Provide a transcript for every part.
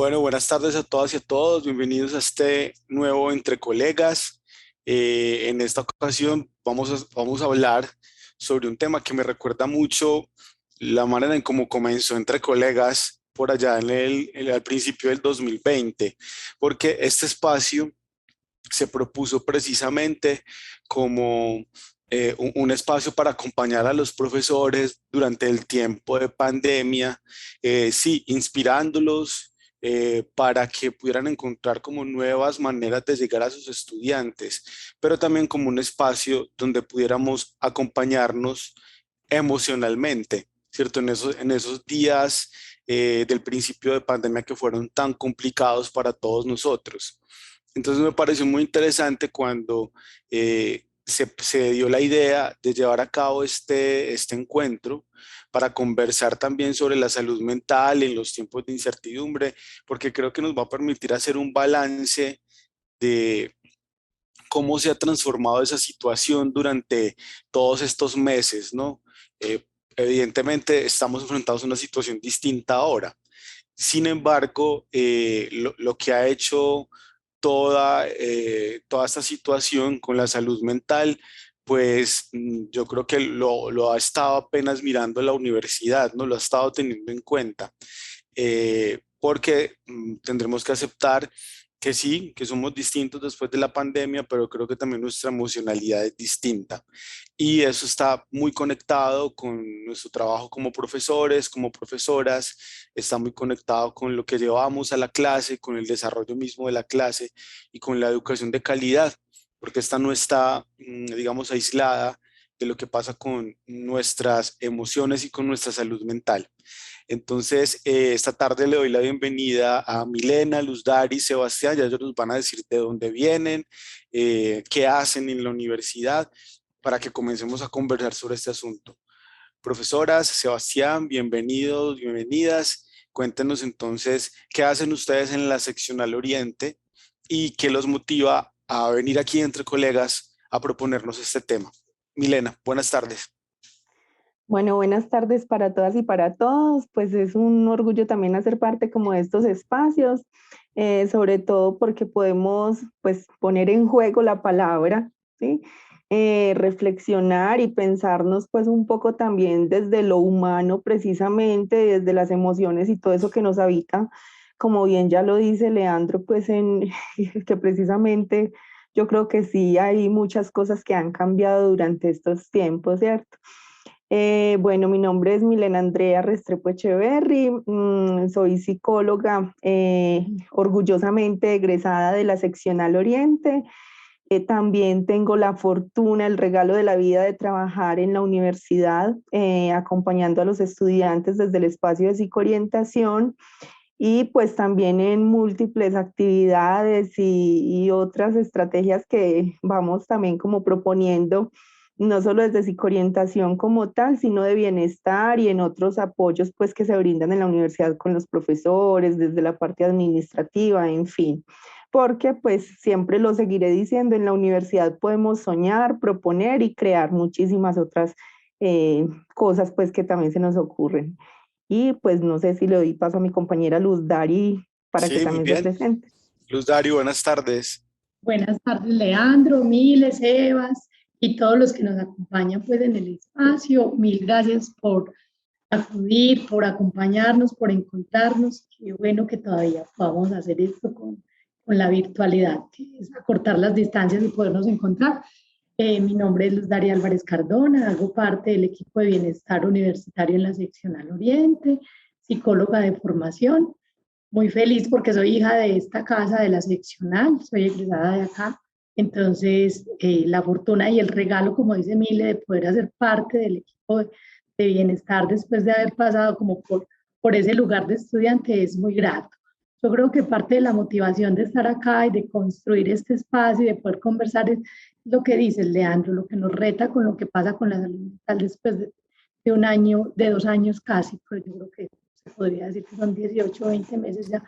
Bueno, buenas tardes a todas y a todos. Bienvenidos a este nuevo Entre Colegas. En esta ocasión vamos a hablar sobre un tema que me recuerda mucho la manera en cómo comenzó Entre Colegas por allá al principio del 2020, porque este espacio se propuso precisamente como un espacio para acompañar a los profesores durante el tiempo de pandemia, sí, inspirándolos para que pudieran encontrar como nuevas maneras de llegar a sus estudiantes, pero también como un espacio donde pudiéramos acompañarnos emocionalmente, ¿cierto? En esos días del principio de pandemia que fueron tan complicados para todos nosotros. Entonces me pareció muy interesante cuando se dio la idea de llevar a cabo este encuentro para conversar también sobre la salud mental en los tiempos de incertidumbre, porque creo que nos va a permitir hacer un balance de cómo se ha transformado esa situación durante todos estos meses, ¿no? Evidentemente estamos enfrentados a una situación distinta ahora. Sin embargo, lo que ha hecho toda esta situación con la salud mental, pues yo creo que lo ha estado apenas mirando la universidad, ¿no? Lo ha estado teniendo en cuenta, porque tendremos que aceptar que sí, que somos distintos después de la pandemia, pero creo que también nuestra emocionalidad es distinta. Y eso está muy conectado con nuestro trabajo como profesores, como profesoras, está muy conectado con lo que llevamos a la clase, con el desarrollo mismo de la clase y con la educación de calidad, porque esta no está, digamos, aislada de lo que pasa con nuestras emociones y con nuestra salud mental. Entonces, esta tarde le doy la bienvenida a Milena, Luz Dari, Sebastián, ya ellos nos van a decir de dónde vienen, qué hacen en la universidad, para que comencemos a conversar sobre este asunto. Profesoras, Sebastián, bienvenidos, bienvenidas. Cuéntenos entonces qué hacen ustedes en la seccional Oriente y qué los motiva a venir aquí entre colegas a proponernos este tema. Milena, buenas tardes. Bueno, buenas tardes para todas y para todos. Pues es un orgullo también hacer parte como de estos espacios, sobre todo porque podemos pues poner en juego la palabra, ¿sí? Reflexionar y pensarnos pues un poco también desde lo humano precisamente, desde las emociones y todo eso que nos habita, como bien ya lo dice Leandro, pues en que precisamente yo creo que sí hay muchas cosas que han cambiado durante estos tiempos, ¿cierto? Bueno, mi nombre es Milena Andrea Restrepo Echeverry, soy psicóloga, orgullosamente egresada de la seccional Oriente. También tengo la fortuna, el regalo de la vida de trabajar en la universidad, acompañando a los estudiantes desde el espacio de psicoorientación y pues también en múltiples actividades y otras estrategias que vamos también como proponiendo, no solo desde psicoorientación como tal, sino de bienestar y en otros apoyos pues que se brindan en la universidad con los profesores, desde la parte administrativa, en fin. Porque pues siempre lo seguiré diciendo, en la universidad podemos soñar, proponer y crear muchísimas otras cosas pues que también se nos ocurren. Y pues no sé si le doy paso a mi compañera Luz Dari para que Sí, muy también se bien. presente. Luz Dari, buenas tardes. Buenas tardes, Leandro, Miles, Evas y todos los que nos acompañan pues en el espacio. Mil gracias por acudir, por acompañarnos, por encontrarnos. Qué bueno que todavía podamos hacer esto con la virtualidad, que es acortar las distancias y podernos encontrar. Mi nombre es Luz Daria Álvarez Cardona, hago parte del equipo de bienestar universitario en la seccional Oriente, psicóloga de formación. Muy feliz porque soy hija de esta casa, de la seccional, soy egresada de acá. Entonces, la fortuna y el regalo, como dice Mile, de poder hacer parte del equipo de bienestar después de haber pasado como por ese lugar de estudiante es muy grato. Yo creo que parte de la motivación de estar acá y de construir este espacio y de poder conversar es lo que dice Leandro, lo que nos reta con lo que pasa con la salud mental después de un año, de 2 años casi, pero yo creo que se podría decir que son 18 o 20 meses ya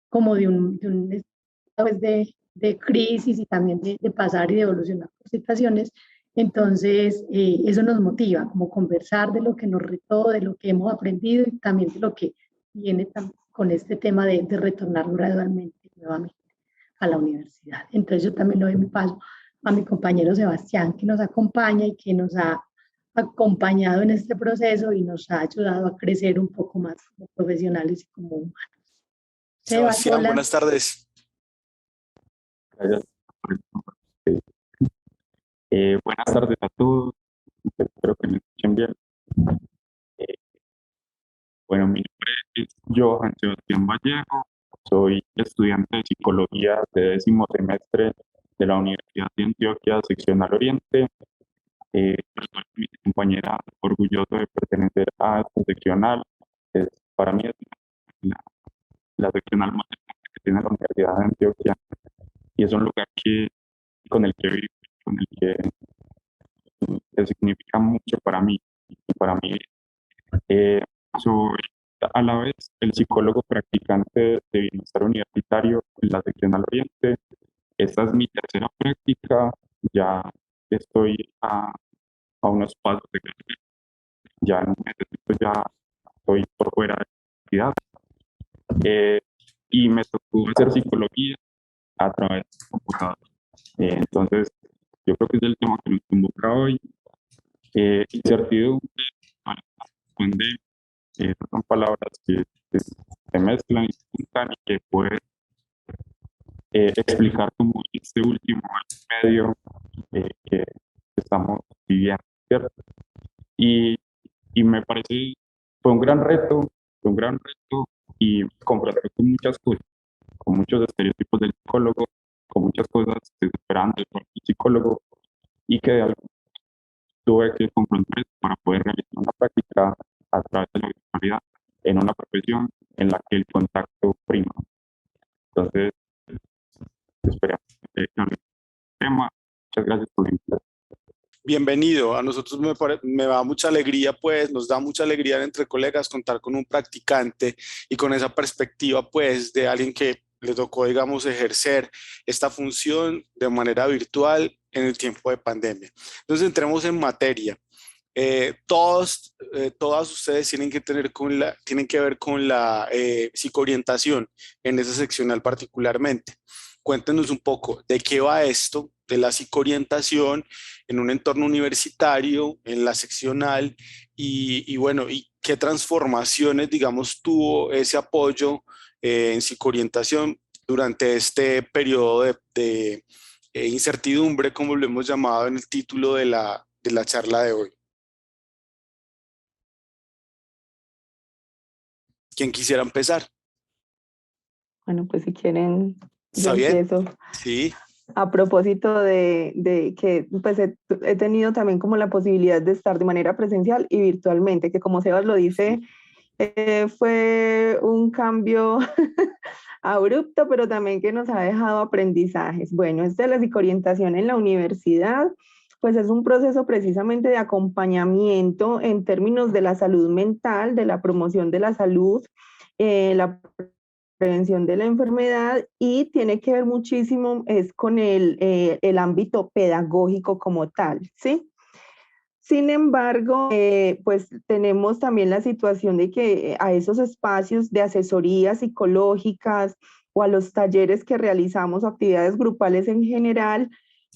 como de un estado pues, de crisis y también de pasar y de evolucionar por situaciones. Entonces, eso nos motiva, como conversar de lo que nos retó, de lo que hemos aprendido y también de lo que viene con este tema de retornar gradualmente nuevamente a la universidad. Entonces yo también le doy mi paso a mi compañero Sebastián, que nos acompaña y que nos ha acompañado en este proceso y nos ha ayudado a crecer un poco más como profesionales y como humanos. Sebas, Sebastián, hola. buenas tardes. Gracias. Buenas tardes a todos. Espero que me escuchen bien. Eh, bueno, mi nombre es Johan Sebastián Vallejo. Soy estudiante de psicología de 10º semestre de la Universidad de Antioquia, seccional Oriente. Estoy con mi compañera, orgulloso de pertenecer a esta seccional. Para mí es la seccional más importante que tiene la Universidad de Antioquia y es un lugar con el que vivo, con el que significa mucho para mí. Para mí, soy a la vez el psicólogo practicante de bienestar universitario en la sección al Oriente. Esta es mi tercera práctica, ya estoy a unos pasos de que ya en un mesecito ya estoy por fuera de la universidad. Y me tocó hacer psicología a través del computador. Entonces, yo creo que es el tema que nos convoca hoy. Incertidumbre, para responder, son palabras que se mezclan y se juntan y que pueden explicar como este último año y medio que estamos viviendo, ¿cierto? Y, y me parece, fue un gran reto y confronté con muchas cosas, con muchos estereotipos del psicólogo, con muchas cosas que se esperaban del psicólogo y que de algo tuve que confrontar para poder realizar una práctica a través de la virtualidad en una profesión en la que el contacto prima. Entonces, esperemos que cambie el tema. Muchas gracias por la invitación. Bienvenido. A nosotros me da mucha alegría, pues nos da mucha alegría entre colegas contar con un practicante y con esa perspectiva, pues, de alguien que le tocó, digamos, ejercer esta función de manera virtual en el tiempo de pandemia. Entonces, entremos en materia. Todas ustedes tienen que ver con la psicoorientación en esa seccional particularmente. Cuéntenos un poco de qué va esto de la psicoorientación en un entorno universitario, en la seccional y bueno, y qué transformaciones, digamos, tuvo ese apoyo en psicoorientación durante este periodo de incertidumbre, como lo hemos llamado en el título de la charla de hoy. ¿Quién quisiera empezar? Bueno, pues si quieren, yo ¿Está bien? empiezo. Sí. A propósito de que pues he tenido también como la posibilidad de estar de manera presencial y virtualmente, que como Sebas lo dice, fue un cambio abrupto, pero también que nos ha dejado aprendizajes. Bueno, esta de la psicoorientación en la universidad, pues es un proceso precisamente de acompañamiento en términos de la salud mental, de la promoción de la salud, la prevención de la enfermedad y tiene que ver muchísimo es con el ámbito pedagógico como tal, ¿sí? Sin embargo, pues tenemos también la situación de que a esos espacios de asesorías psicológicas o a los talleres que realizamos, actividades grupales en general,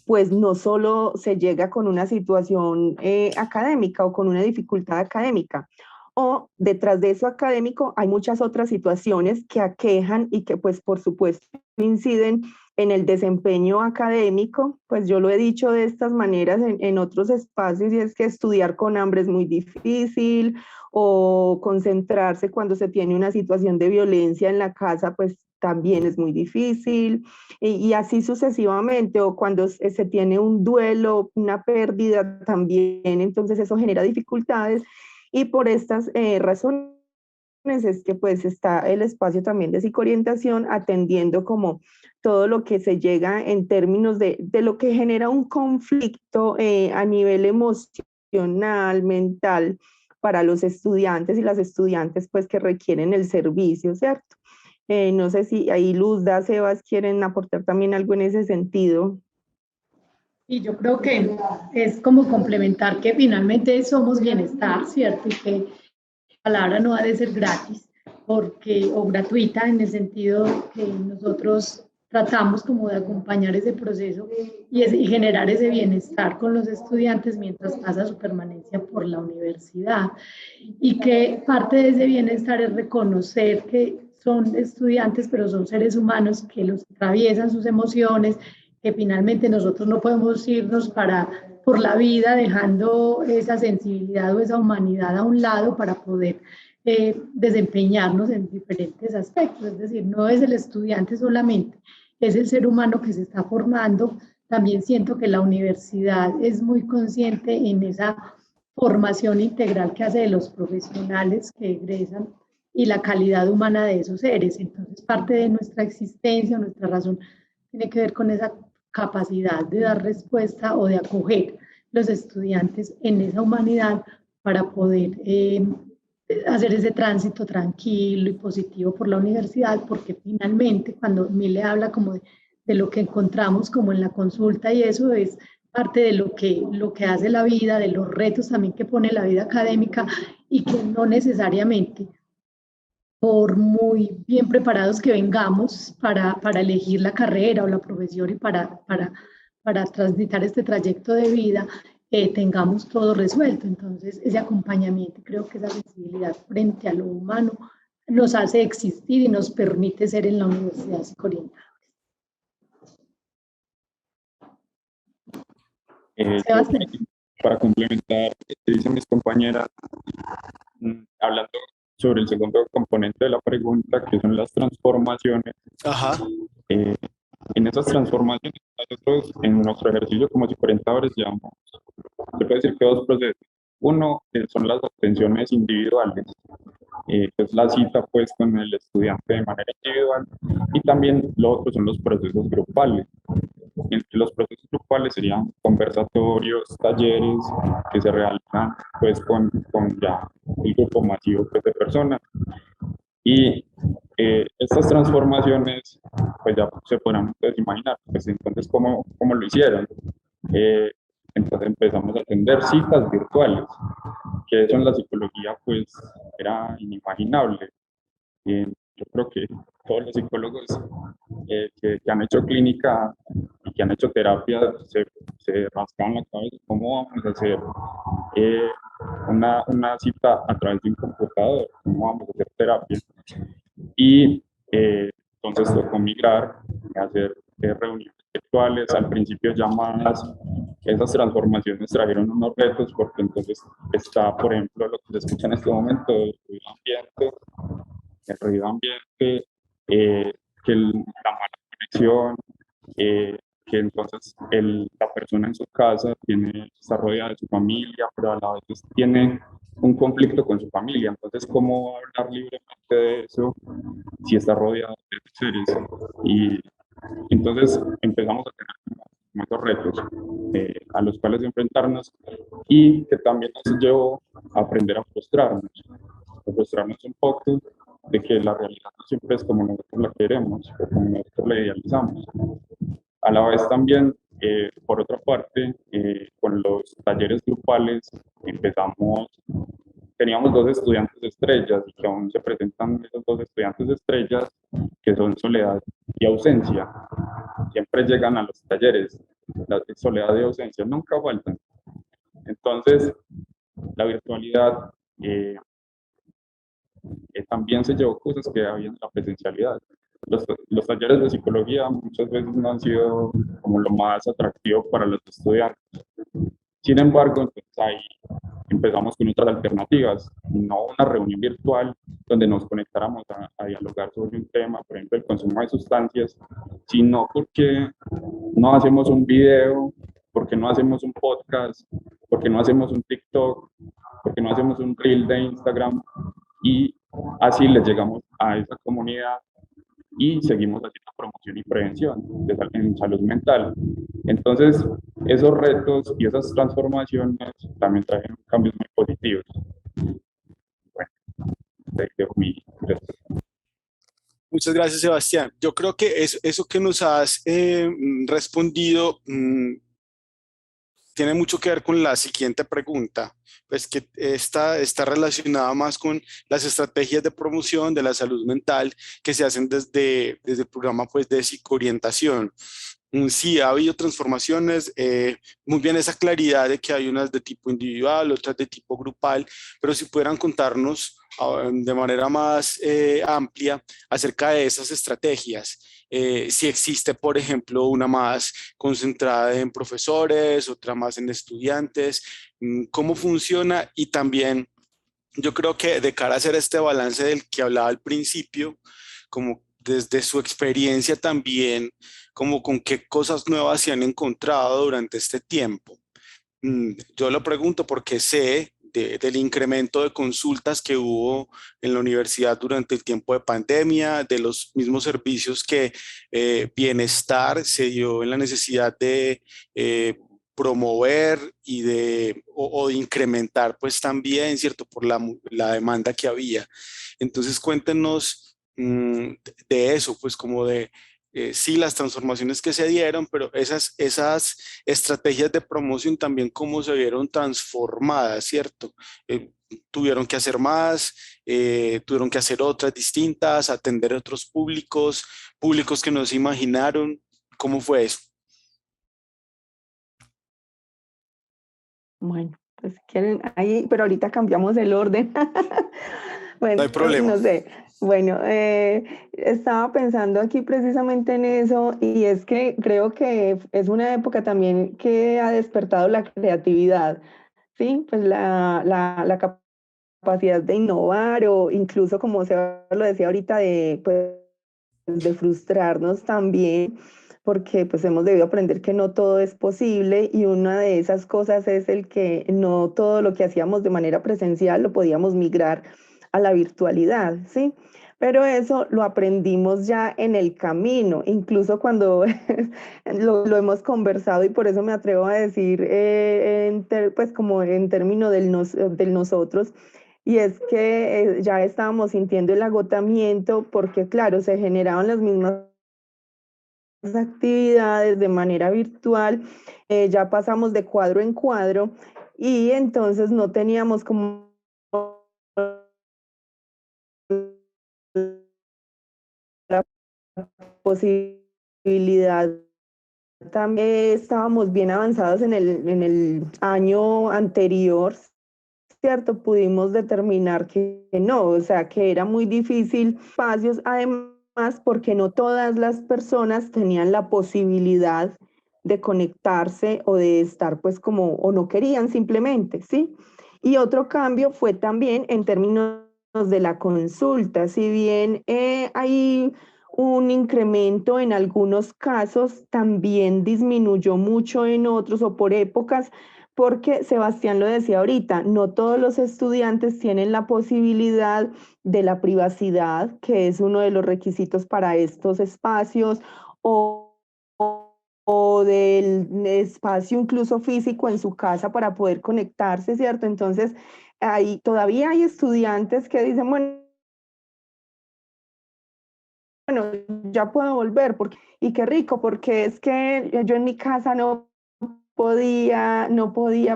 pues no solo se llega con una situación académica o con una dificultad académica, o detrás de eso académico hay muchas otras situaciones que aquejan y que pues por supuesto inciden en el desempeño académico. Pues yo lo he dicho de estas maneras en otros espacios y es que estudiar con hambre es muy difícil o concentrarse cuando se tiene una situación de violencia en la casa pues también es muy difícil y así sucesivamente o cuando se tiene un duelo, una pérdida también, entonces eso genera dificultades y por estas razones es que pues está el espacio también de psicoorientación atendiendo como todo lo que se llega en términos de lo que genera un conflicto a nivel emocional, mental para los estudiantes y las estudiantes pues que requieren el servicio, ¿cierto? No sé si ahí Luzda, Sebas quieren aportar también algo en ese sentido. Y yo creo que es como complementar que finalmente somos bienestar, ¿cierto? Y que la palabra no ha de ser gratis. o gratuita en el sentido que nosotros tratamos como de acompañar ese proceso y generar ese bienestar con los estudiantes mientras pasa su permanencia por la universidad. Y que parte de ese bienestar es reconocer que son estudiantes, pero son seres humanos que los atraviesan sus emociones, que finalmente nosotros no podemos irnos por la vida dejando esa sensibilidad o esa humanidad a un lado para poder desempeñarnos en diferentes aspectos. Es decir, no es el estudiante solamente, es el ser humano que se está formando. También siento que la universidad es muy consciente en esa formación integral que hace de los profesionales que egresan y la calidad humana de esos seres. Entonces, parte de nuestra existencia, nuestra razón, tiene que ver con esa capacidad de dar respuesta o de acoger los estudiantes en esa humanidad para poder hacer ese tránsito tranquilo y positivo por la universidad, porque finalmente cuando Mile habla como de lo que encontramos como en la consulta, y eso es parte de lo que hace la vida, de los retos también que pone la vida académica, y que no necesariamente por muy bien preparados que vengamos para elegir la carrera o la profesión y para transitar este trayecto de vida, tengamos todo resuelto. Entonces, ese acompañamiento, creo que esa sensibilidad frente a lo humano nos hace existir y nos permite ser en la Universidad Psicoriental. Para complementar lo que dicen mis compañeras, hablando sobre el segundo componente de la pregunta, que son las transformaciones. Ajá. En esas transformaciones, nosotros en nuestro ejercicio como psicoorientadores llevamos, se puede decir que dos procesos. Uno son las atenciones individuales, que es la cita pues con el estudiante de manera individual, y también lo otro son los procesos grupales. Entre los procesos grupales serían conversatorios, talleres que se realizan pues con ya el grupo masivo pues, de personas. Y estas transformaciones pues ya se podrán ustedes imaginar, pues entonces cómo lo hicieron. Entonces empezamos a atender citas virtuales, que eso en la psicología pues era inimaginable. Yo creo que todos los psicólogos que han hecho clínica y que han hecho terapia se rascan la cabeza cómo vamos a hacer una cita a través de un computador, cómo vamos a hacer terapia. Y entonces tocó migrar a hacer reuniones virtuales, al principio llamadas. Esas transformaciones trajeron unos retos porque entonces está, por ejemplo, lo que se escucha en este momento, el ruido ambiente, que la mala conexión, que entonces la persona en su casa está rodeada de su familia, pero a la vez tiene un conflicto con su familia. Entonces, ¿cómo va a hablar libremente de eso si está rodeado de seres? Y entonces empezamos a tener esos retos a los cuales enfrentarnos, y que también nos llevó a aprender a frustrarnos un poco de que la realidad no siempre es como nosotros la queremos o como nosotros la idealizamos. A la vez también, por otra parte, con los talleres grupales teníamos dos estudiantes estrellas y que aún se presentan esos dos estudiantes estrellas, que son soledad y ausencia. Siempre llegan a los talleres, la soledad y ausencia nunca faltan. Entonces, la virtualidad también se llevó cosas que había en la presencialidad. Los talleres de psicología muchas veces no han sido como lo más atractivo para los estudiantes. Sin embargo, entonces ahí empezamos con otras alternativas, no una reunión virtual donde nos conectáramos a dialogar sobre un tema, por ejemplo, el consumo de sustancias, sino porque no hacemos un video, porque no hacemos un podcast, porque no hacemos un TikTok, porque no hacemos un reel de Instagram, y así les llegamos a esa comunidad y seguimos haciendo promoción y prevención en salud mental. Entonces, esos retos y esas transformaciones también traen cambios muy positivos. Bueno, muchas gracias, Sebastián. Yo creo que eso que nos has respondido tiene mucho que ver con la siguiente pregunta, pues que está relacionada más con las estrategias de promoción de la salud mental que se hacen desde el programa pues, de psicoorientación. Sí, ha habido transformaciones, muy bien esa claridad de que hay unas de tipo individual, otras de tipo grupal, pero si pudieran contarnos de manera más amplia acerca de esas estrategias. Si existe, por ejemplo, una más concentrada en profesores, otra más en estudiantes, cómo funciona y también yo creo que de cara a hacer este balance del que hablaba al principio, como desde su experiencia también, como con qué cosas nuevas se han encontrado durante este tiempo. Yo lo pregunto porque sé del incremento de consultas que hubo en la universidad durante el tiempo de pandemia, de los mismos servicios que Bienestar se dio en la necesidad de promover y o de incrementar pues también, ¿cierto? Por la demanda que había. Entonces cuéntenos de eso, pues como de sí, las transformaciones que se dieron, pero esas estrategias de promoción también cómo se vieron transformadas, ¿cierto? Tuvieron que hacer más, tuvieron que hacer otras distintas, atender a otros públicos, públicos que no se imaginaron. ¿Cómo fue eso? Bueno, pues si quieren ahí, pero ahorita cambiamos el orden. No hay Bueno, problema. no sé. Bueno, estaba pensando aquí precisamente en eso y es que creo que es una época también que ha despertado la creatividad, ¿sí? Pues la capacidad de innovar o incluso como se lo decía ahorita de, pues, de frustrarnos también, porque pues hemos debido aprender que no todo es posible y una de esas cosas es el que no todo lo que hacíamos de manera presencial lo podíamos migrar a la virtualidad, ¿sí? Pero eso lo aprendimos ya en el camino, incluso cuando lo hemos conversado y por eso me atrevo a decir, pues como en términos del nosotros, y es que ya estábamos sintiendo el agotamiento porque, claro, se generaban las mismas actividades de manera virtual, ya pasamos de cuadro en cuadro y entonces no teníamos como la posibilidad. También estábamos bien avanzados en el año anterior, ¿cierto? Pudimos determinar que no, o sea, que era muy difícil espacios, además porque no todas las personas tenían la posibilidad de conectarse o de estar pues como, o no querían simplemente, ¿sí? Y otro cambio fue también en términos de la consulta, si bien hay un incremento en algunos casos, también disminuyó mucho en otros o por épocas, porque Sebastián lo decía ahorita, no todos los estudiantes tienen la posibilidad de la privacidad, que es uno de los requisitos para estos espacios, o, o del espacio incluso físico en su casa para poder conectarse, ¿cierto? Entonces, todavía hay estudiantes que dicen, bueno, ya puedo volver, y qué rico, porque es que yo en mi casa no podía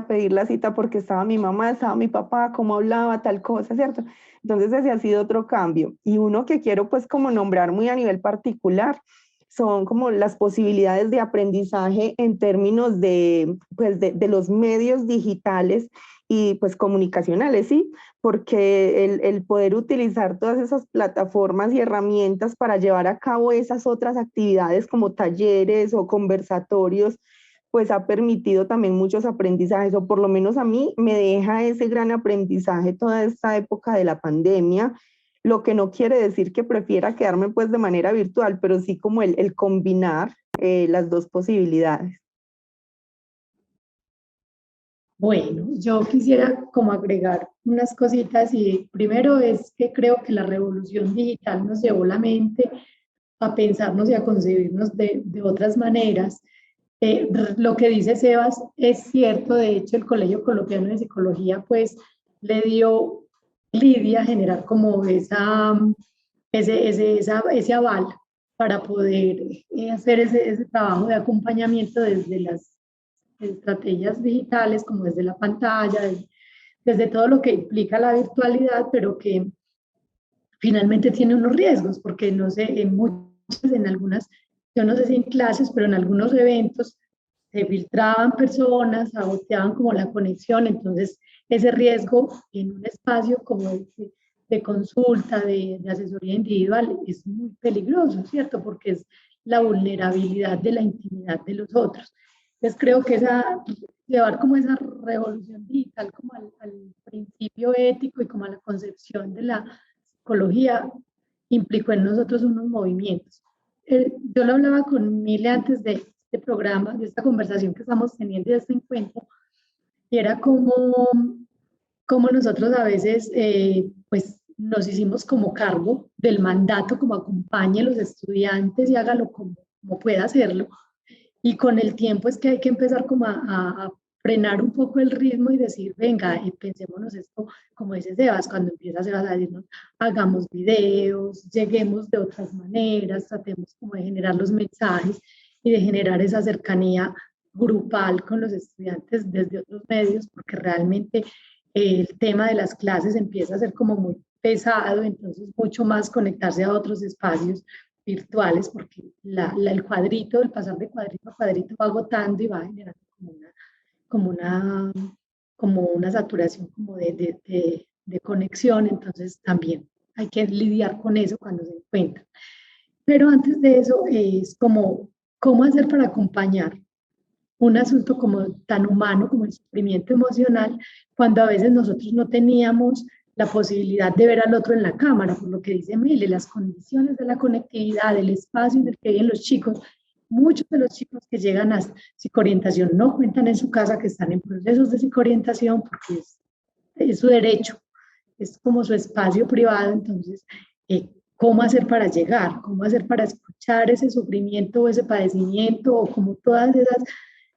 pedir la cita porque estaba mi mamá, estaba mi papá, cómo hablaba, tal cosa, ¿cierto? Entonces ese ha sido otro cambio. Y uno que quiero pues como nombrar muy a nivel particular son como las posibilidades de aprendizaje en términos de, pues de los medios digitales y pues comunicacionales, ¿sí? Porque el poder utilizar todas esas plataformas y herramientas para llevar a cabo esas otras actividades como talleres o conversatorios, pues ha permitido también muchos aprendizajes, o por lo menos a mí me deja ese gran aprendizaje toda esta época de la pandemia, lo que no quiere decir que prefiera quedarme pues de manera virtual, pero sí como el combinar las dos posibilidades. Bueno, yo quisiera como agregar unas cositas y primero es que creo que la revolución digital nos llevó la mente a pensarnos y a concebirnos de otras maneras. Lo que dice Sebas es cierto, de hecho el Colegio Colombiano de Psicología pues le dio lidia a generar como ese aval para poder hacer ese trabajo de acompañamiento desde las estrategias digitales, como desde la pantalla, desde todo lo que implica la virtualidad, pero que finalmente tiene unos riesgos, porque no sé, en algunas, yo no sé si en clases, pero en algunos eventos se filtraban personas, saboteaban como la conexión, entonces ese riesgo en un espacio como de consulta, de asesoría individual, es muy peligroso, ¿cierto? Porque es la vulnerabilidad de la intimidad de los otros. Entonces creo que llevar como esa revolución digital como al principio ético y como a la concepción de la psicología implicó en nosotros unos movimientos. Yo lo hablaba con Mile antes de este programa, de esta conversación que estamos teniendo y de este encuentro, y era como nosotros a veces pues nos hicimos como cargo del mandato, como acompañe a los estudiantes y hágalo como pueda hacerlo. Y con el tiempo es que hay que empezar como a frenar un poco el ritmo y decir, venga, pensémonos esto, como dice Sebas, cuando empieza Sebas a decirnos, hagamos videos, lleguemos de otras maneras, tratemos como de generar los mensajes y de generar esa cercanía grupal con los estudiantes desde otros medios, porque realmente el tema de las clases empieza a ser como muy pesado, entonces mucho más conectarse a otros espacios virtuales, porque el cuadrito, el pasar de cuadrito a cuadrito va agotando y va generando como una, como una saturación como de conexión, entonces también hay que lidiar con eso cuando se encuentran. Pero antes de eso es como, ¿cómo hacer para acompañar un asunto como tan humano como el sufrimiento emocional, cuando a veces nosotros no teníamos la posibilidad de ver al otro en la cámara, por lo que dice Mile, las condiciones de la conectividad, el espacio en el que viven los chicos, muchos de los chicos que llegan a psicoorientación no cuentan en su casa que están en procesos de psicoorientación porque es su derecho, es como su espacio privado, entonces, ¿cómo hacer para llegar? ¿Cómo hacer para escuchar ese sufrimiento o ese padecimiento o como todas esas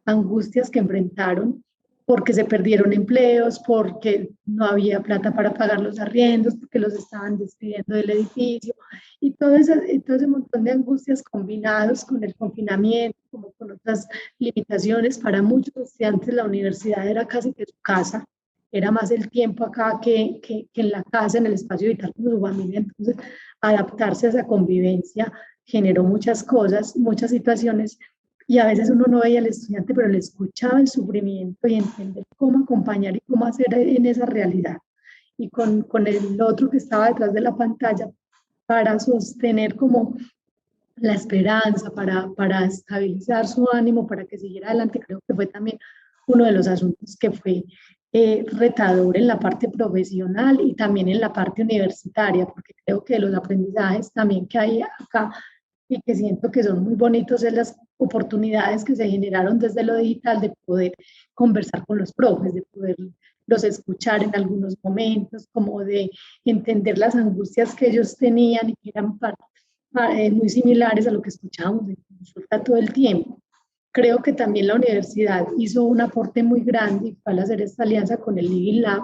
angustias que enfrentaron porque se perdieron empleos, porque no había plata para pagar los arriendos, porque los estaban despidiendo del edificio, y todo ese montón de angustias combinados con el confinamiento, como con otras limitaciones? Para muchos estudiantes la universidad era casi que su casa, era más el tiempo acá que en la casa, en el espacio vital con su familia, entonces adaptarse a esa convivencia generó muchas cosas, muchas situaciones, y a veces uno no veía al estudiante, pero le escuchaba el sufrimiento y entender cómo acompañar y cómo hacer en esa realidad. Y con el otro que estaba detrás de la pantalla para sostener como la esperanza, para estabilizar su ánimo, para que siguiera adelante, creo que fue también uno de los asuntos que fue retador en la parte profesional y también en la parte universitaria, porque creo que los aprendizajes también que hay acá y que siento que son muy bonitos es las oportunidades que se generaron desde lo digital de poder conversar con los profes, de poderlos escuchar en algunos momentos, como de entender las angustias que ellos tenían y que eran muy similares a lo que escuchábamos en consulta todo el tiempo. Creo que también la universidad hizo un aporte muy grande al hacer esta alianza con el Living Lab,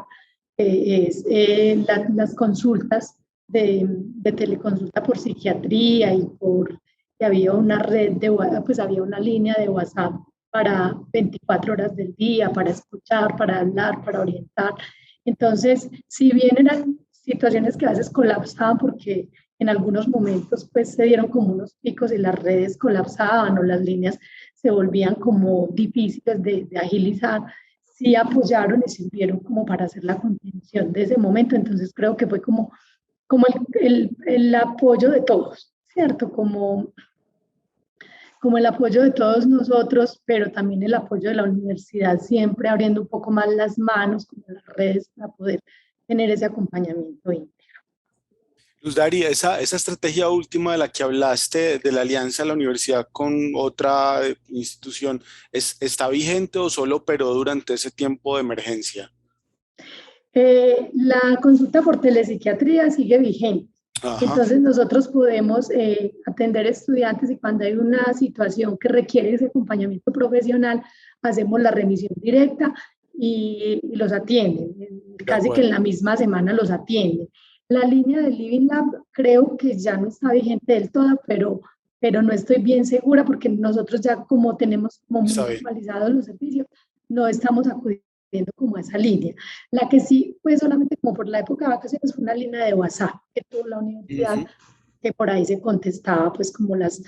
las consultas de teleconsulta por psiquiatría y había una red pues había una línea de WhatsApp para 24 horas del día, para escuchar, para hablar, para orientar. Entonces, si bien eran situaciones que a veces colapsaban porque en algunos momentos pues se dieron como unos picos y las redes colapsaban o las líneas se volvían como difíciles de agilizar, sí apoyaron y sirvieron como para hacer la contención de ese momento. Entonces creo que fue como el apoyo de todos, ¿cierto? Como el apoyo de todos nosotros, pero también el apoyo de la universidad, siempre abriendo un poco más las manos, como las redes, para poder tener ese acompañamiento íntegro. Luz Dari, esa estrategia última de la que hablaste, de la alianza de la universidad con otra institución, ¿está vigente o solo operó durante ese tiempo de emergencia? La consulta por telepsiquiatría sigue vigente. Ajá. Entonces nosotros podemos atender estudiantes y cuando hay una situación que requiere ese acompañamiento profesional, hacemos la remisión directa y los atienden. Casi que en la misma semana los atienden. La línea del Living Lab creo que ya no está vigente del todo, pero pero no estoy bien segura porque nosotros ya como tenemos como muy Está bien. formalizados los servicios, no estamos acudiendo como a esa línea. La que sí fue solamente como por la época de vacaciones fue una línea de WhatsApp que tuvo la universidad, Ujú. que por ahí se contestaba pues como las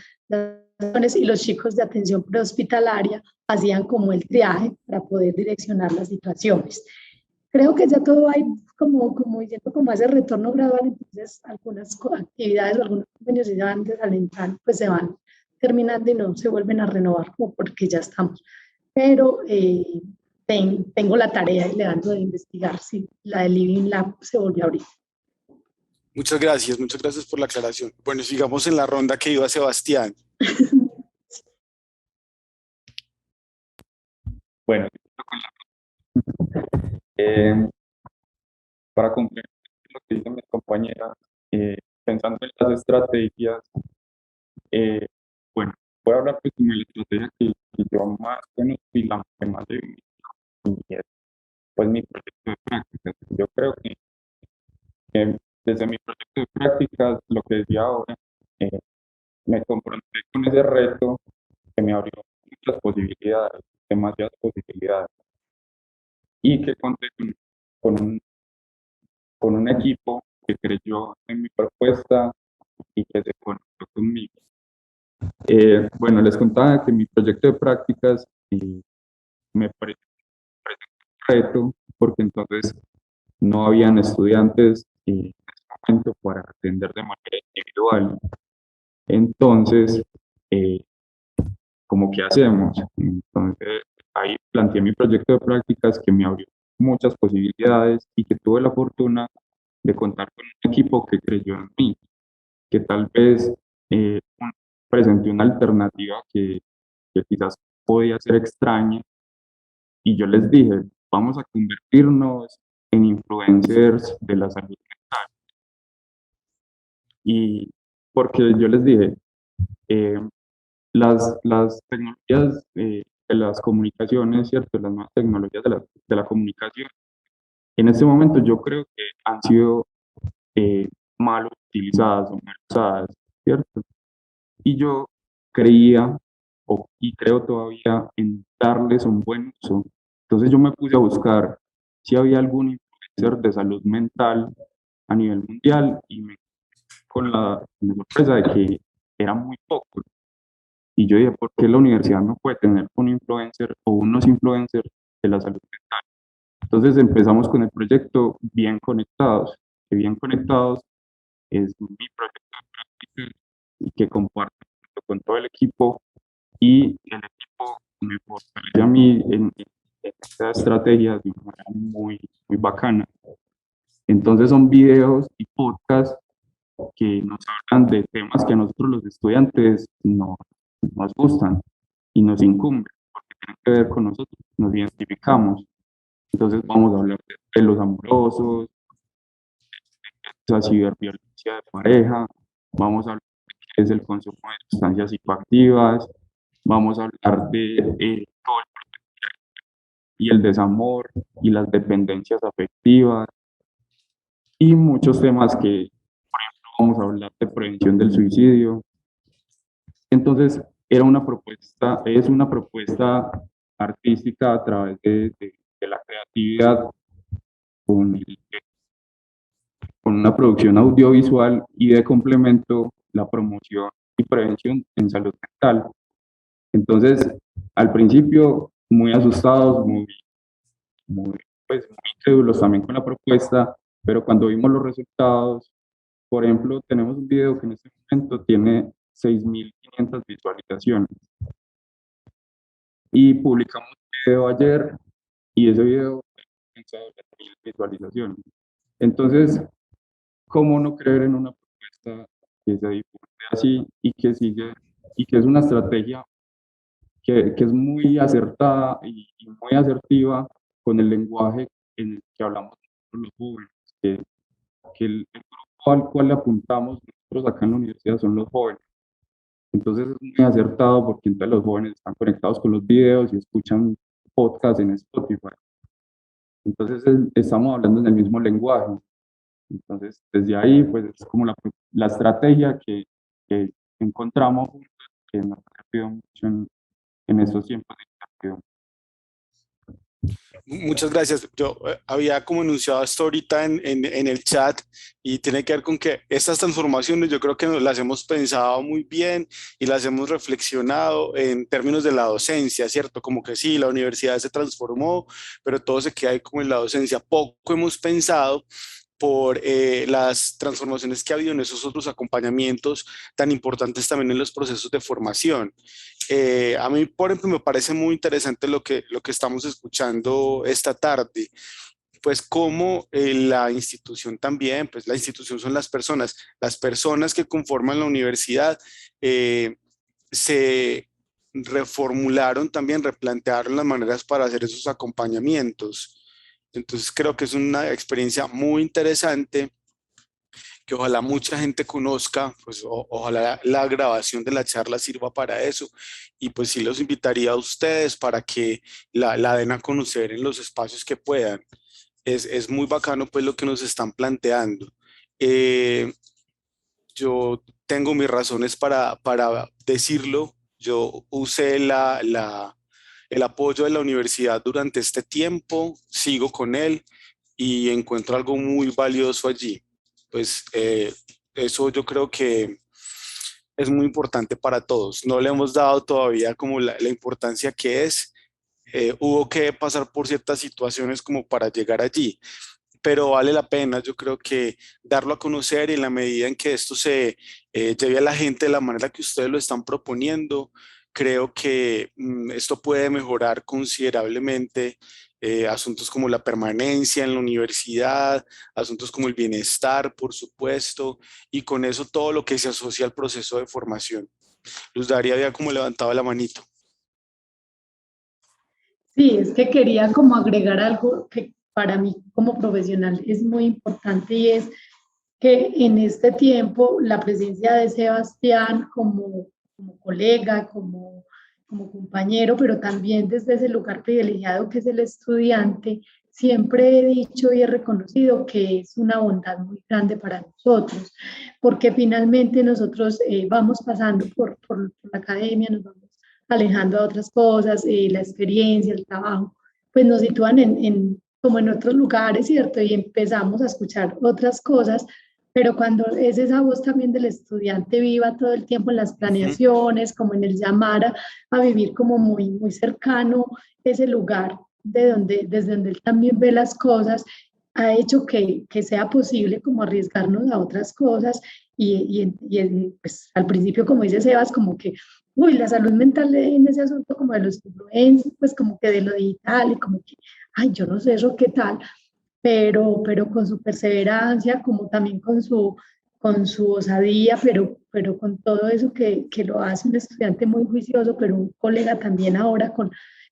y los chicos de atención prehospitalaria hacían como el triaje para poder direccionar las situaciones. Creo que ya todo hay como diciendo como ese retorno gradual, entonces algunas actividades o algunos convenios ya van desalentando, pues se van terminando y no se vuelven a renovar como porque ya estamos. Pero tengo la tarea, Leandro, de investigar si la de Living Lab se volvió a abrir. Muchas gracias por la aclaración. Bueno, sigamos en la ronda que iba Sebastián. Bueno, eh, para complementar lo que dicen mis compañeras, pensando en las estrategias, eh, bueno, voy a hablar pues como de la estrategia que yo más conocí y la que más he vivido, y es pues mi proyecto de prácticas. Yo creo que desde mi proyecto de prácticas, lo que decía ahora, eh, me confronté con ese reto que me abrió muchas posibilidades, demasiadas posibilidades, y que conté con un, con un equipo que creyó en mi propuesta y que se conectó conmigo. Bueno, les contaba que mi proyecto de prácticas me pareció un reto porque entonces no habían estudiantes en ese momento para atender de manera individual. Entonces, eh, ¿cómo que hacemos? Entonces, ahí planteé mi proyecto de prácticas que me abrió muchas posibilidades y que tuve la fortuna de contar con un equipo que creyó en mí, que tal vez presenté una alternativa que quizás podía ser extraña y yo les dije, vamos a convertirnos en influencers de la salud mental. Y porque yo les dije, eh, las tecnologías de las comunicaciones, ¿cierto? Las nuevas tecnologías de la comunicación, en este momento yo creo que han sido eh, mal utilizadas o mal usadas, ¿cierto? Y yo creía y creo todavía en darles un buen uso. Entonces yo me puse a buscar si había algún influencer de salud mental a nivel mundial y me con la sorpresa de que eran muy pocos. Y yo dije, ¿por qué la universidad no puede tener un influencer o unos influencers de la salud mental? Entonces empezamos con el proyecto Bien Conectados, que Bien Conectados es mi proyecto de práctica y que comparto con todo el equipo y el equipo me fortalece a mí en esta estrategia de una manera muy bacana. Entonces son videos y podcasts que nos hablan de temas que a nosotros los estudiantes nos gustan y nos incumben, porque tienen que ver con nosotros, nos identificamos. Entonces vamos a hablar de los amorosos, de la ciberviolencia de pareja, vamos a hablar de qué es el consumo de sustancias psicoactivas, vamos a hablar de todo y el desamor y las dependencias afectivas y muchos temas que, por ejemplo, vamos a hablar de prevención del suicidio. Entonces, es una propuesta artística a través de la creatividad con, con una producción audiovisual y de complemento la promoción y prevención en salud mental. Entonces, al principio, muy asustados, muy incrédulos también con la propuesta, pero cuando vimos los resultados, por ejemplo, tenemos un video que en este momento tiene 6.500 visualizaciones y publicamos un video ayer y ese video alcanzó 10.000 visualizaciones. Entonces, ¿cómo no creer en una propuesta que se difunde así y que sigue y que es una estrategia que es muy acertada y muy asertiva con el lenguaje en el que hablamos los jóvenes, que el grupo al cual le apuntamos nosotros acá en la universidad son los jóvenes. Entonces es muy acertado porque entonces los jóvenes están conectados con los videos y escuchan podcasts en Spotify. Entonces estamos hablando en el mismo lenguaje. Entonces desde ahí pues es como la estrategia que encontramos juntos, que nos ha servido mucho en estos tiempos de incertidumbre. Muchas gracias. Yo había como anunciado esto ahorita en el chat y tiene que ver con que estas transformaciones yo creo que las hemos pensado muy bien y las hemos reflexionado en términos de la docencia, ¿cierto? Como que sí, la universidad se transformó, pero todo se queda ahí como en la docencia. Poco hemos pensado por las transformaciones que ha habido en esos otros acompañamientos tan importantes también en los procesos de formación. A mí, por ejemplo, me parece muy interesante lo que estamos escuchando esta tarde, pues como la institución también, pues la institución son las personas que conforman la universidad se reformularon también, replantearon las maneras para hacer esos acompañamientos. Entonces creo que es una experiencia muy interesante que ojalá mucha gente conozca, pues ojalá la grabación de la charla sirva para eso y pues sí los invitaría a ustedes para que la den a conocer en los espacios que puedan. Es muy bacano pues lo que nos están planteando. Eh, yo tengo mis razones para decirlo. Yo usé el apoyo de la universidad durante este tiempo, sigo con él y encuentro algo muy valioso allí. Pues eso yo creo que es muy importante para todos. No le hemos dado todavía como la importancia que es. Hubo que pasar por ciertas situaciones como para llegar allí, pero vale la pena, yo creo que darlo a conocer y en la medida en que esto se lleve a la gente de la manera que ustedes lo están proponiendo, creo que esto puede mejorar considerablemente asuntos como la permanencia en la universidad, asuntos como el bienestar, por supuesto, y con eso todo lo que se asocia al proceso de formación. Luz Daría había como levantado la manito. Sí, es que quería como agregar algo que para mí como profesional es muy importante y es que en este tiempo la presencia de Sebastián como colega, como compañero, pero también desde ese lugar privilegiado que es el estudiante, siempre he dicho y he reconocido que es una bondad muy grande para nosotros, porque finalmente nosotros vamos pasando por la academia, nos vamos alejando a otras cosas, la experiencia, el trabajo, pues nos sitúan como en otros lugares, ¿cierto? Y empezamos a escuchar otras cosas, pero cuando es esa voz también del estudiante viva todo el tiempo en las planeaciones, como en el llamar a vivir como muy, muy cercano ese lugar desde donde él también ve las cosas, ha hecho que sea posible como arriesgarnos a otras cosas pues, al principio, como dice Sebas, como que uy, la salud mental en ese asunto como de los influencers, pues como que de lo digital y como que, ay, yo no sé eso qué tal, pero con su perseverancia, como también con su osadía, pero con todo eso que lo hace un estudiante muy juicioso, pero un colega también ahora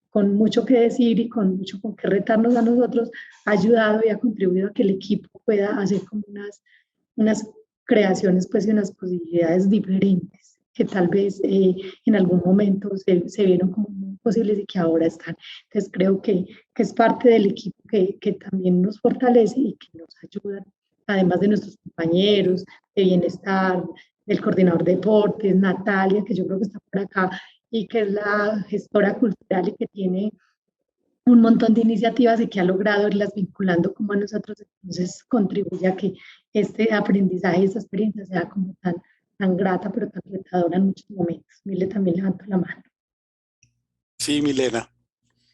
con mucho que decir y con mucho con que retarnos a nosotros, ha ayudado y ha contribuido a que el equipo pueda hacer como unas creaciones pues y unas posibilidades diferentes que tal vez en algún momento se vieron como muy posibles y que ahora están. Entonces creo que es parte del equipo que también nos fortalece y que nos ayuda, además de nuestros compañeros de bienestar, del coordinador de deportes, Natalia, que yo creo que está por acá, y que es la gestora cultural y que tiene un montón de iniciativas y que ha logrado irlas vinculando como a nosotros, entonces contribuye a que este aprendizaje, esta experiencia sea como tan grata, pero tan retadora en muchos momentos. Mile también levantó la mano. Sí, Milena.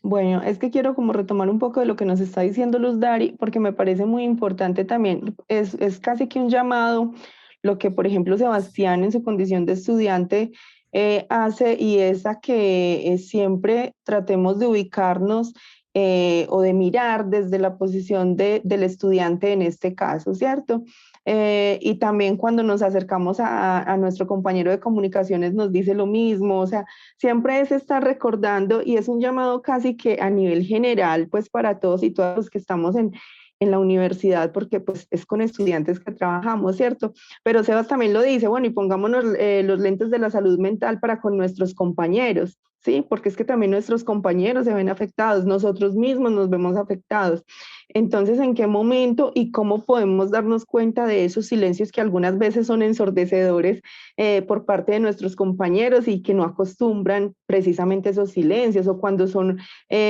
Bueno, es que quiero como retomar un poco de lo que nos está diciendo Luz Dari, porque me parece muy importante también, es casi que un llamado, lo que por ejemplo Sebastián en su condición de estudiante hace y es a que siempre tratemos de ubicarnos o de mirar desde la posición del estudiante en este caso, ¿cierto? Y también cuando nos acercamos a nuestro compañero de comunicaciones nos dice lo mismo, o sea, siempre es estar recordando y es un llamado casi que a nivel general, pues para todos y todas los que estamos en la universidad, porque pues es con estudiantes que trabajamos, ¿cierto? Pero Sebas también lo dice, bueno, y pongámonos los lentes de la salud mental para con nuestros compañeros. ¿sí? Porque es que también nuestros compañeros se ven afectados, nosotros mismos nos vemos afectados. Entonces, ¿en qué momento y cómo podemos darnos cuenta de esos silencios que algunas veces son ensordecedores por parte de nuestros compañeros y que no acostumbran precisamente esos silencios, o cuando son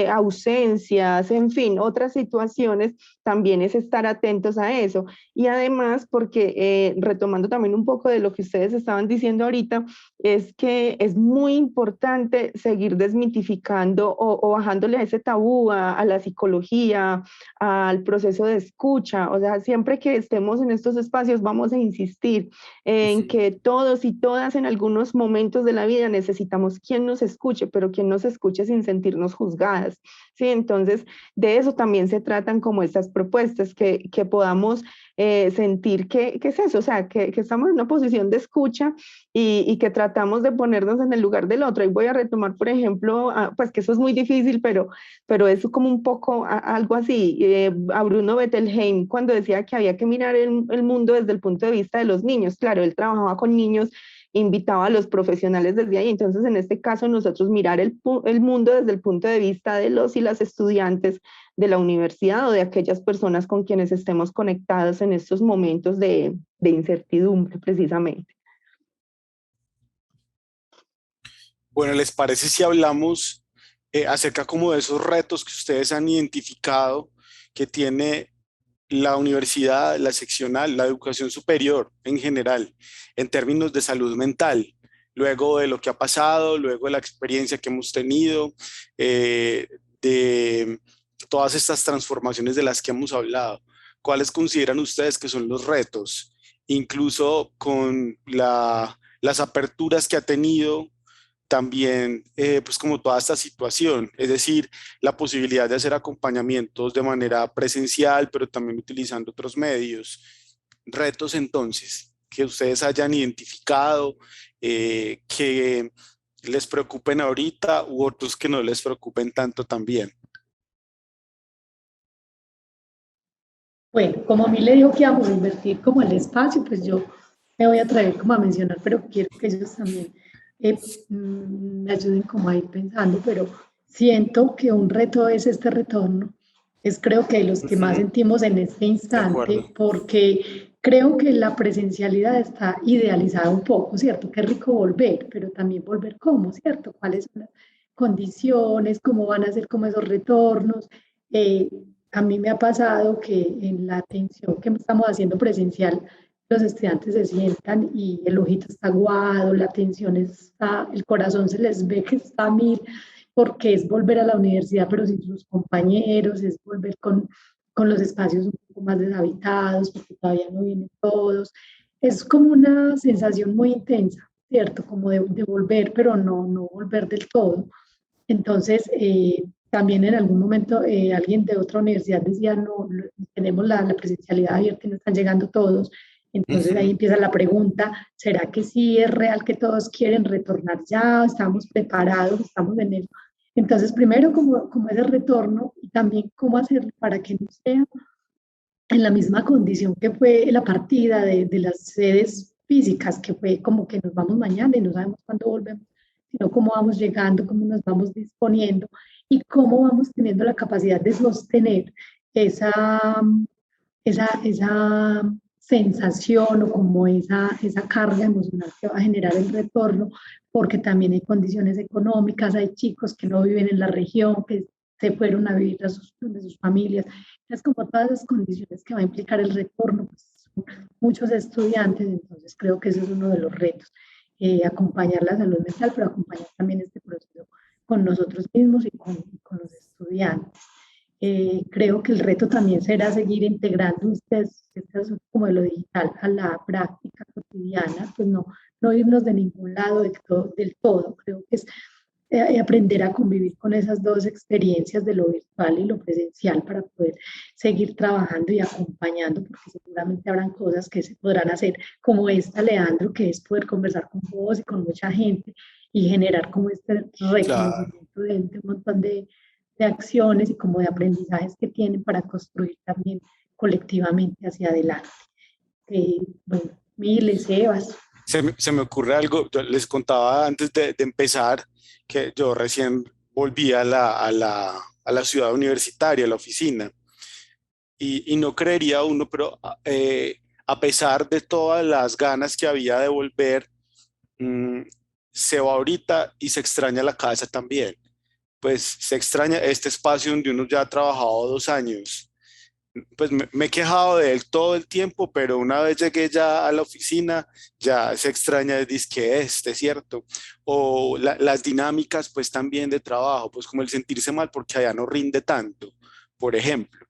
ausencias, en fin, otras situaciones? También es estar atentos a eso. Y además, porque retomando también un poco de lo que ustedes estaban diciendo ahorita, es que es muy importante seguir desmitificando o bajándole a ese tabú, a la psicología, al proceso de escucha. O sea, siempre que estemos en estos espacios vamos a insistir en que todos y todas en algunos momentos de la vida necesitamos quien nos escuche, pero quien nos escuche sin sentirnos juzgadas, ¿sí? Entonces, de eso también se tratan como estas propuestas, que podamos sentir que es eso, o sea, que estamos en una posición de escucha y que tratamos de ponernos en el lugar del otro. Y voy a retomar, por ejemplo, pues que eso es muy difícil, pero es como un poco algo así, a Bruno Bettelheim, cuando decía que había que mirar el mundo desde el punto de vista de los niños. Claro, él trabajaba con niños, invitaba a los profesionales desde ahí. Entonces, en este caso, nosotros mirar el mundo desde el punto de vista de los y las estudiantes de la universidad, o de aquellas personas con quienes estemos conectados en estos momentos de incertidumbre, precisamente. Bueno, ¿les parece si hablamos acerca como de esos retos que ustedes han identificado que tiene la universidad, la seccional, la educación superior en general, en términos de salud mental, luego de lo que ha pasado, luego de la experiencia que hemos tenido, de todas estas transformaciones de las que hemos hablado? ¿Cuáles consideran ustedes que son los retos, incluso con las aperturas que ha tenido también, pues como toda esta situación, es decir, la posibilidad de hacer acompañamientos de manera presencial, pero también utilizando otros medios? Retos entonces que ustedes hayan identificado, que les preocupen ahorita, u otros que no les preocupen tanto también. Bueno, como a mí le dijo que íbamos a invertir como el espacio, pues yo me voy a atrever como a mencionar, pero quiero que ellos también me ayuden como a ir pensando, pero siento que un reto es este retorno, es creo que de los que más Ujú, sentimos en este de instante, acuerdo. porque creo que la presencialidad está idealizada un poco, ¿cierto? Qué rico volver, pero también volver cómo, ¿cierto? ¿Cuáles son las condiciones? ¿Cómo van a ser como esos retornos? Eh, a mí me ha pasado que en la atención que estamos haciendo presencial, los estudiantes se sientan y el ojito está aguado, la atención está, el corazón se les ve que está a mil, porque es volver a la universidad, pero sin sus compañeros, es volver con los espacios un poco más deshabitados, porque todavía no vienen todos. Es como una sensación muy intensa, ¿cierto? Como de volver, pero no volver del todo. Entonces, también en algún momento alguien de otra universidad decía, no, tenemos la presencialidad abierta y no están llegando todos. Entonces ahí Ujú. empieza la pregunta, ¿será que sí es real que todos quieren retornar ya? ¿Estamos preparados? ¿Estamos en eso? Entonces, primero, como ese retorno y también cómo hacerlo para que no sea en la misma condición que fue la partida de las sedes físicas, que fue como que nos vamos mañana y no sabemos cuándo volvemos, sino cómo vamos llegando, cómo nos vamos disponiendo y cómo vamos teniendo la capacidad de sostener esa, esa sensación o como esa carga emocional que va a generar el retorno, porque también hay condiciones económicas, hay chicos que no viven en la región, que se fueron a vivir a donde sus familias. Es como todas las condiciones que va a implicar el retorno, pues, muchos estudiantes, entonces creo que ese es uno de los retos, acompañar la salud mental, pero acompañar también este proceso con nosotros mismos y con los estudiantes. Creo que el reto también será seguir integrando ustedes, como de lo digital, a la práctica cotidiana, pues no irnos de ningún lado del todo. Creo que es aprender a convivir con esas dos experiencias de lo virtual y lo presencial para poder seguir trabajando y acompañando, porque seguramente habrán cosas que se podrán hacer como esta, Leandro, que es poder conversar con vos y con mucha gente y generar como este Claro. reconocimiento de un montón de acciones y como de aprendizajes que tienen para construir también colectivamente hacia adelante. Bueno, Miles, Sebas. Se me ocurre algo, yo les contaba antes de empezar que yo recién volví a la ciudad universitaria, a la oficina, y no creería uno, pero a pesar de todas las ganas que había de volver, mm, se va ahorita y se extraña la casa también. Pues se extraña este espacio donde uno ya ha trabajado 2 años. Pues me he quejado de él todo el tiempo, pero una vez llegué ya a la oficina, ya se extraña el disque ¿cierto? O las dinámicas, pues también de trabajo, pues como el sentirse mal porque allá no rinde tanto, por ejemplo,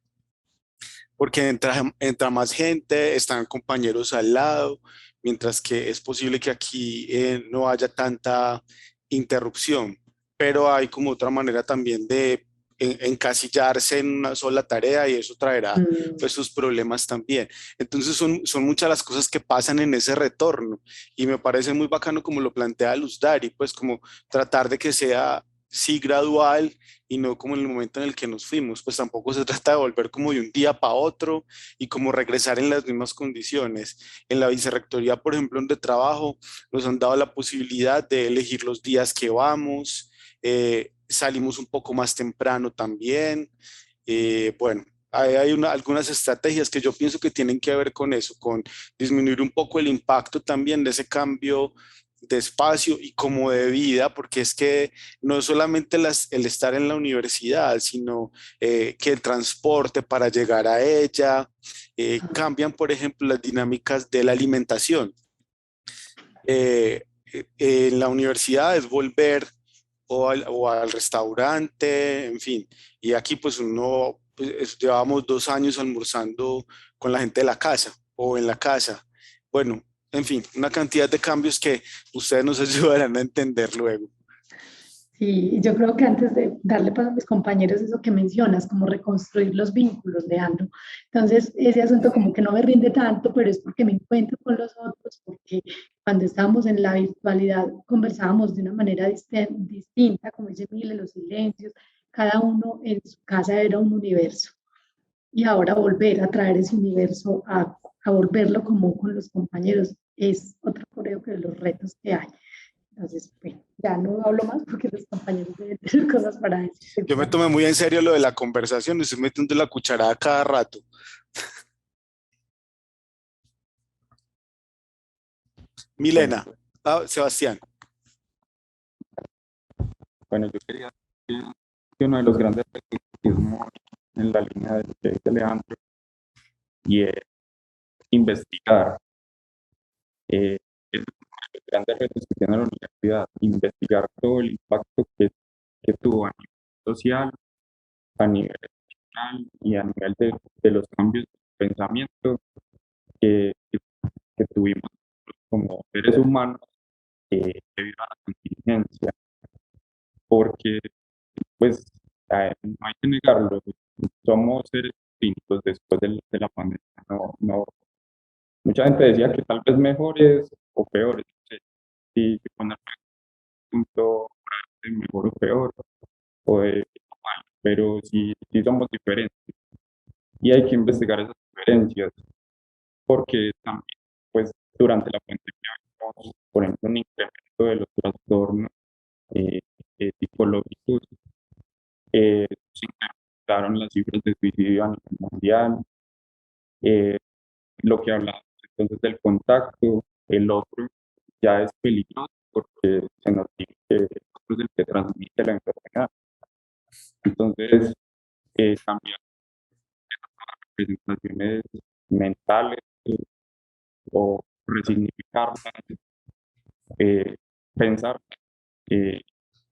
porque entra más gente, están compañeros al lado, mientras que es posible que aquí no haya tanta interrupción, pero hay como otra manera también de encasillarse en una sola tarea y eso traerá Mm. pues sus problemas también. Entonces son muchas las cosas que pasan en ese retorno y me parece muy bacano como lo plantea Luz Dari, pues como tratar de que sea sí gradual y no como en el momento en el que nos fuimos, pues tampoco se trata de volver como de un día para otro y como regresar en las mismas condiciones. En la vicerrectoría, por ejemplo, donde trabajo, nos han dado la posibilidad de elegir los días que vamos, salimos un poco más temprano también. Bueno, hay algunas estrategias que yo pienso que tienen que ver con eso, con disminuir un poco el impacto también de ese cambio de espacio y como de vida, porque es que no solamente el estar en la universidad, sino que el transporte para llegar a ella, cambian, por ejemplo, las dinámicas de la alimentación. En la universidad es volver o al restaurante, en fin. Y aquí pues uno, pues, llevamos 2 años almorzando con la gente de la casa o en la casa. Bueno, en fin, una cantidad de cambios que ustedes nos ayudarán a entender luego. Sí, yo creo que antes de darle paso a mis compañeros, eso que mencionas, como reconstruir los vínculos, Leandro. Entonces, ese asunto como que no me rinde tanto, pero es porque me encuentro con los otros, porque cuando estábamos en la virtualidad conversábamos de una manera distinta, como dice Mile, los silencios, cada uno en su casa era un universo. Y ahora volver a traer ese universo, a volverlo común con los compañeros, es otro creo que de los retos que hay. Entonces, bueno, ya no hablo más porque los compañeros deben tener cosas para decir Yo me seguramente. tomé muy en serio lo de la conversación, estoy metiendo la cucharada cada rato. Bueno, Milena, Sebastián. bueno, yo quería decir que uno de los grandes retos es muy en la línea de lo que dice Leandro y es investigar. Es uno de los grandes retos que tiene la universidad, investigar todo el impacto que tuvo a nivel social, a nivel nacional y a nivel de los cambios de pensamiento que tuvimos como seres humanos debido a la contingencia, porque pues no hay que negarlo, somos seres distintos después de la pandemia. No, no, mucha gente decía que tal vez mejores o peores, no sé si poner un punto de mejor o peor, o de mal, pero sí, sí somos diferentes y hay que investigar esas diferencias, porque también, pues durante la pandemia vimos, por ejemplo, un incremento de los trastornos eh, psicológicos, se incrementaron las cifras de suicidio a nivel mundial, eh, lo que hablamos entonces del contacto, el otro ya es peligroso porque se nos dice que el otro es el que transmite la enfermedad. Entonces, cambiar representaciones mentales o resignificarlas, pensar que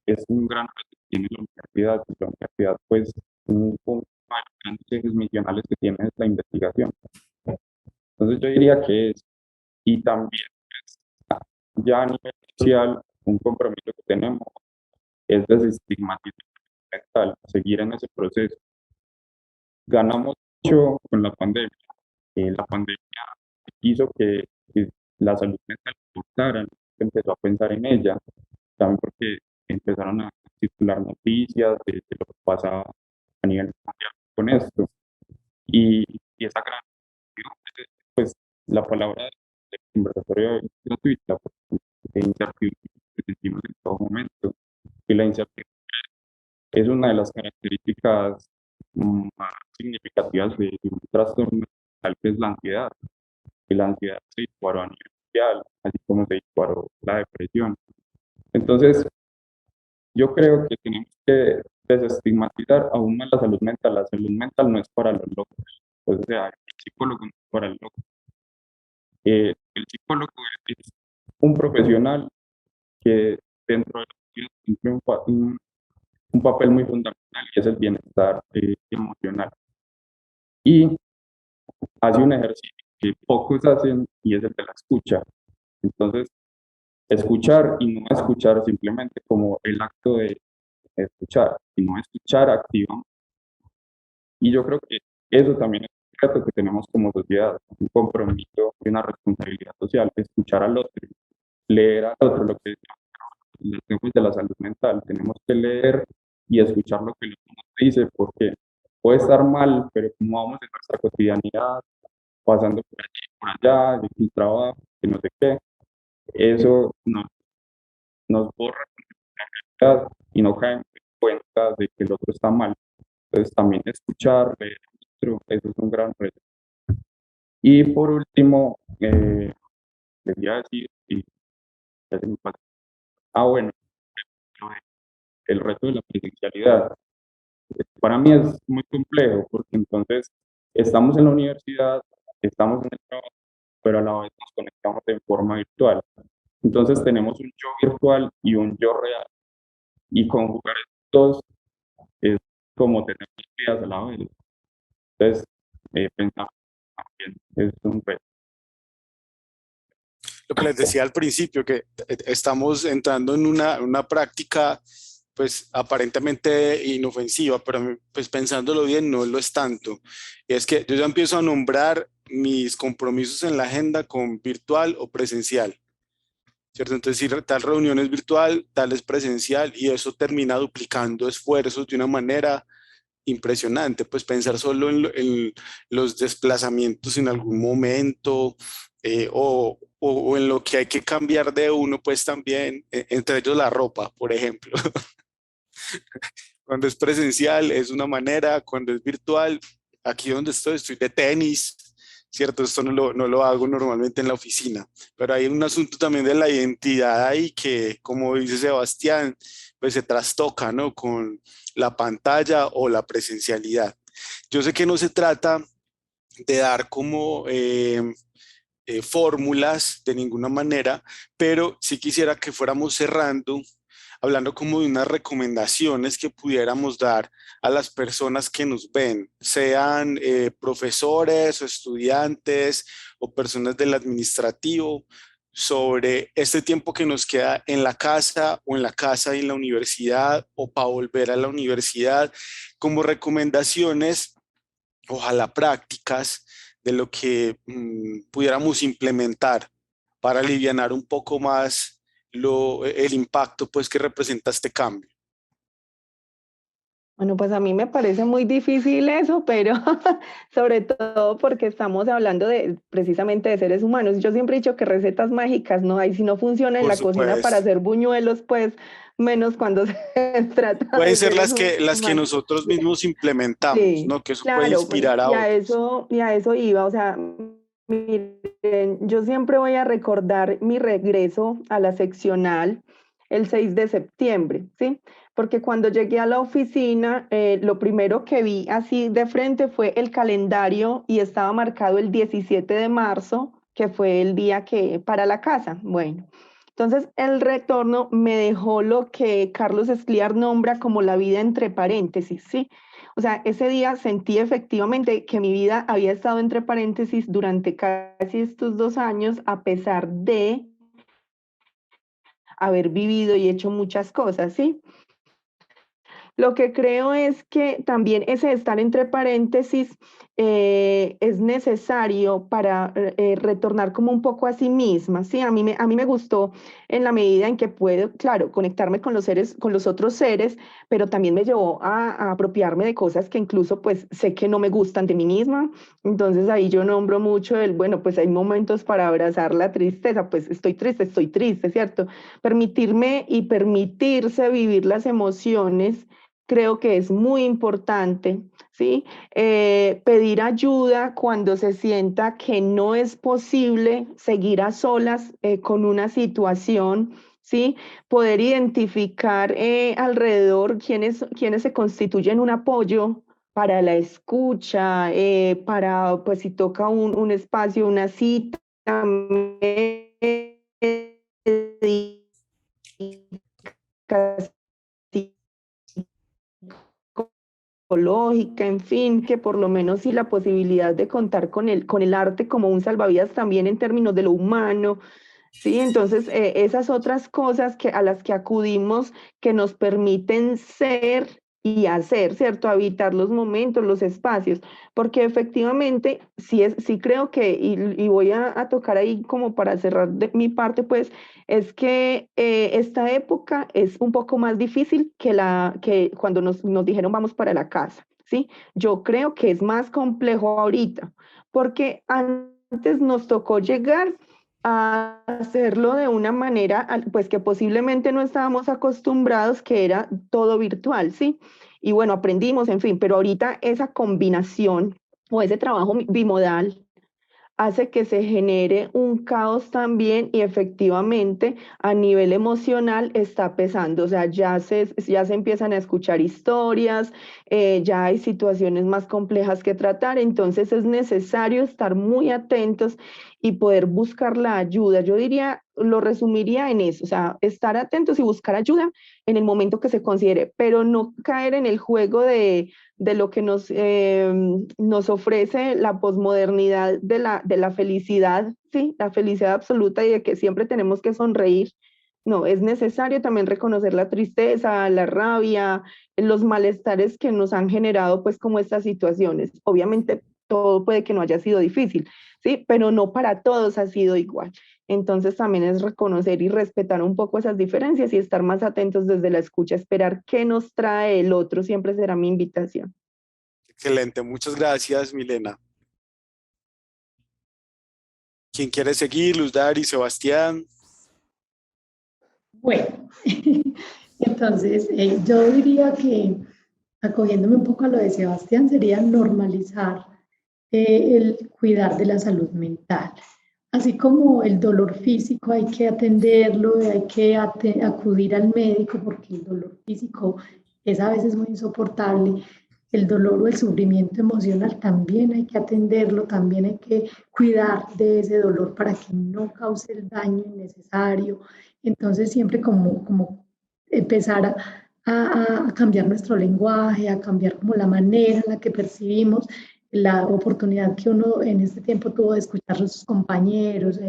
es un gran reto que tiene la universidad. Y la universidad, pues, un punto de los grandes ejes misionales que tiene es la investigación. Entonces, yo diría que es, y también ya a nivel social, un compromiso que tenemos es desestigmatizar mental, seguir en ese proceso. Ganamos mucho con la pandemia. La pandemia hizo que la salud mental importara, se empezó a pensar en ella, también porque empezaron a circular noticias de lo que pasaba a nivel mundial con esto. Y esa gran, pues la palabra de conversatorio es gratuita, porque es incertidumbre que sentimos en todo momento. y la incertidumbre es una de las características más significativas de un trastorno mental, que es la ansiedad. Y la ansiedad se disparó a nivel mundial, así como se disparó la depresión. Entonces, yo creo que tenemos que desestigmatizar aún más la salud mental. La salud mental no es para los locos. Pues, o sea, el psicólogo no es para el loco. El psicólogo es un profesional que dentro de la sociedad cumple un papel muy fundamental, y es el bienestar emocional. Y hace un ejercicio que pocos hacen, y es el de la escucha. Entonces, escuchar, y no escuchar simplemente como el acto de escuchar, sino escuchar activamente. Y yo creo que eso también es un reto que tenemos como sociedad, un compromiso y una responsabilidad social, escuchar al otro, leer al otro, lo que los temas de la salud mental. Tenemos que leer y escuchar lo que el otro nos dice, porque puede estar mal, pero como vamos en nuestra cotidianidad, pasando por allí, por allá, de un trabajo, que no sé qué, eso nos borra la realidad y no caemos en cuenta de que el otro está mal. Entonces también escuchar, leer al otro, eso es un gran reto. Y por último, quería decir, y ya se me pasó. Bueno, lo de- el reto de la presencialidad. Para mí es muy complejo, porque entonces estamos en la universidad, estamos en el trabajo, pero a la vez nos conectamos de forma virtual. Entonces tenemos un yo virtual y un yo real. Y conjugar estos dos es como tener dos vidas a la vez. Entonces, pensamos también es un reto. Lo que les decía al principio, que estamos entrando en una práctica pues aparentemente inofensiva, pero pues pensándolo bien no lo es tanto. Y es que yo ya empiezo a nombrar mis compromisos en la agenda con virtual o presencial, ¿cierto? Entonces, si tal reunión es virtual, tal es presencial, y eso termina duplicando esfuerzos de una manera impresionante. Pues pensar solo en los desplazamientos en algún momento, o en lo que hay que cambiar de uno, pues también, entre ellos la ropa, por ejemplo. Cuando es presencial es una manera, cuando es virtual, aquí donde estoy de tenis, ¿cierto? Esto no lo hago normalmente en la oficina, pero hay un asunto también de la identidad ahí que, como dice Sebastián, pues se trastoca, ¿no? Con la pantalla o la presencialidad. Yo sé que no se trata de dar como fórmulas de ninguna manera, pero sí quisiera que fuéramos cerrando hablando como de unas recomendaciones que pudiéramos dar a las personas que nos ven, sean profesores o estudiantes o personas del administrativo, sobre este tiempo que nos queda en la casa o en la casa y en la universidad o para volver a la universidad, como recomendaciones, ojalá prácticas, de lo que pudiéramos implementar para alivianar un poco más el impacto pues que representa este cambio. Bueno, pues a mí me parece muy difícil eso, pero sobre todo porque estamos hablando de precisamente de seres humanos. Yo siempre he dicho que recetas mágicas no hay, si no funciona en Por la cocina para supuesto. hacer buñuelos, pues menos cuando se trata Pueden de ser seres las que humanos. nosotros mismos implementamos, Sí, ¿no? Que eso puede claro, inspirar a otros. y a eso iba, o sea, miren, yo siempre voy a recordar mi regreso a la seccional el 6 de septiembre, ¿sí? Porque cuando llegué a la oficina, lo primero que vi así de frente fue el calendario y estaba marcado el 17 de marzo, que fue el día que para la casa. Bueno, entonces el retorno me dejó lo que Carlos Escliar nombra como la vida entre paréntesis, ¿sí? O sea, ese día sentí efectivamente que mi vida había estado entre paréntesis durante casi estos 2 años, a pesar de haber vivido y hecho muchas cosas, ¿sí? Lo que creo es que también ese estar entre paréntesis es necesario para retornar como un poco a sí misma, ¿sí? A mí me gustó en la medida en que puedo, claro, conectarme con los seres, con los otros seres, pero también me llevó a apropiarme de cosas que incluso pues sé que no me gustan de mí misma. Entonces ahí yo nombro mucho el, bueno, pues hay momentos para abrazar la tristeza, pues estoy triste, ¿cierto? Permitirme y permitirse vivir las emociones creo que es muy importante, ¿sí? Pedir ayuda cuando se sienta que no es posible seguir a solas con una situación, ¿sí? Poder identificar alrededor quiénes se constituyen un apoyo para la escucha, para, pues si toca un espacio, una cita, médica, psicológica, en fin, que por lo menos sí la posibilidad de contar con el arte como un salvavidas también en términos de lo humano, ¿sí? Entonces, esas otras cosas a las que acudimos que nos permiten ser y hacer, ¿cierto? Habitar los momentos, los espacios, porque efectivamente, sí creo que, y voy a tocar ahí como para cerrar mi parte, pues, es que esta época es un poco más difícil que cuando nos dijeron vamos para la casa, ¿sí? Yo creo que es más complejo ahorita, porque antes nos tocó llegar a hacerlo de una manera, pues que posiblemente no estábamos acostumbrados, que era todo virtual, ¿sí? Y bueno, aprendimos, en fin, pero ahorita esa combinación o ese trabajo bimodal hace que se genere un caos también y efectivamente a nivel emocional está pesando, o sea, ya se empiezan a escuchar historias, ya hay situaciones más complejas que tratar, entonces es necesario estar muy atentos y poder buscar la ayuda. Yo diría, lo resumiría en eso, o sea, estar atentos y buscar ayuda en el momento que se considere, pero no caer en el juego de lo que nos ofrece la posmodernidad de la felicidad, ¿sí? La felicidad absoluta y de que siempre tenemos que sonreír. No, es necesario también reconocer la tristeza, la rabia, los malestares que nos han generado, pues, como estas situaciones. Obviamente, todo puede que no haya sido difícil, ¿sí? Pero no para todos ha sido igual. Entonces, también es reconocer y respetar un poco esas diferencias y estar más atentos desde la escucha, esperar qué nos trae el otro, siempre será mi invitación. Excelente, muchas gracias, Milena. ¿Quién quiere seguir? Luz Dari, Sebastián. Bueno, entonces yo diría que, acogiéndome un poco a lo de Sebastián, sería normalizar el cuidar de la salud mental. Así como el dolor físico hay que atenderlo, hay que acudir al médico porque el dolor físico es a veces muy insoportable. El dolor o el sufrimiento emocional también hay que atenderlo, también hay que cuidar de ese dolor para que no cause el daño innecesario. Entonces siempre como empezar a cambiar nuestro lenguaje, a cambiar como la manera en la que percibimos la oportunidad que uno en este tiempo tuvo de escuchar a sus compañeros,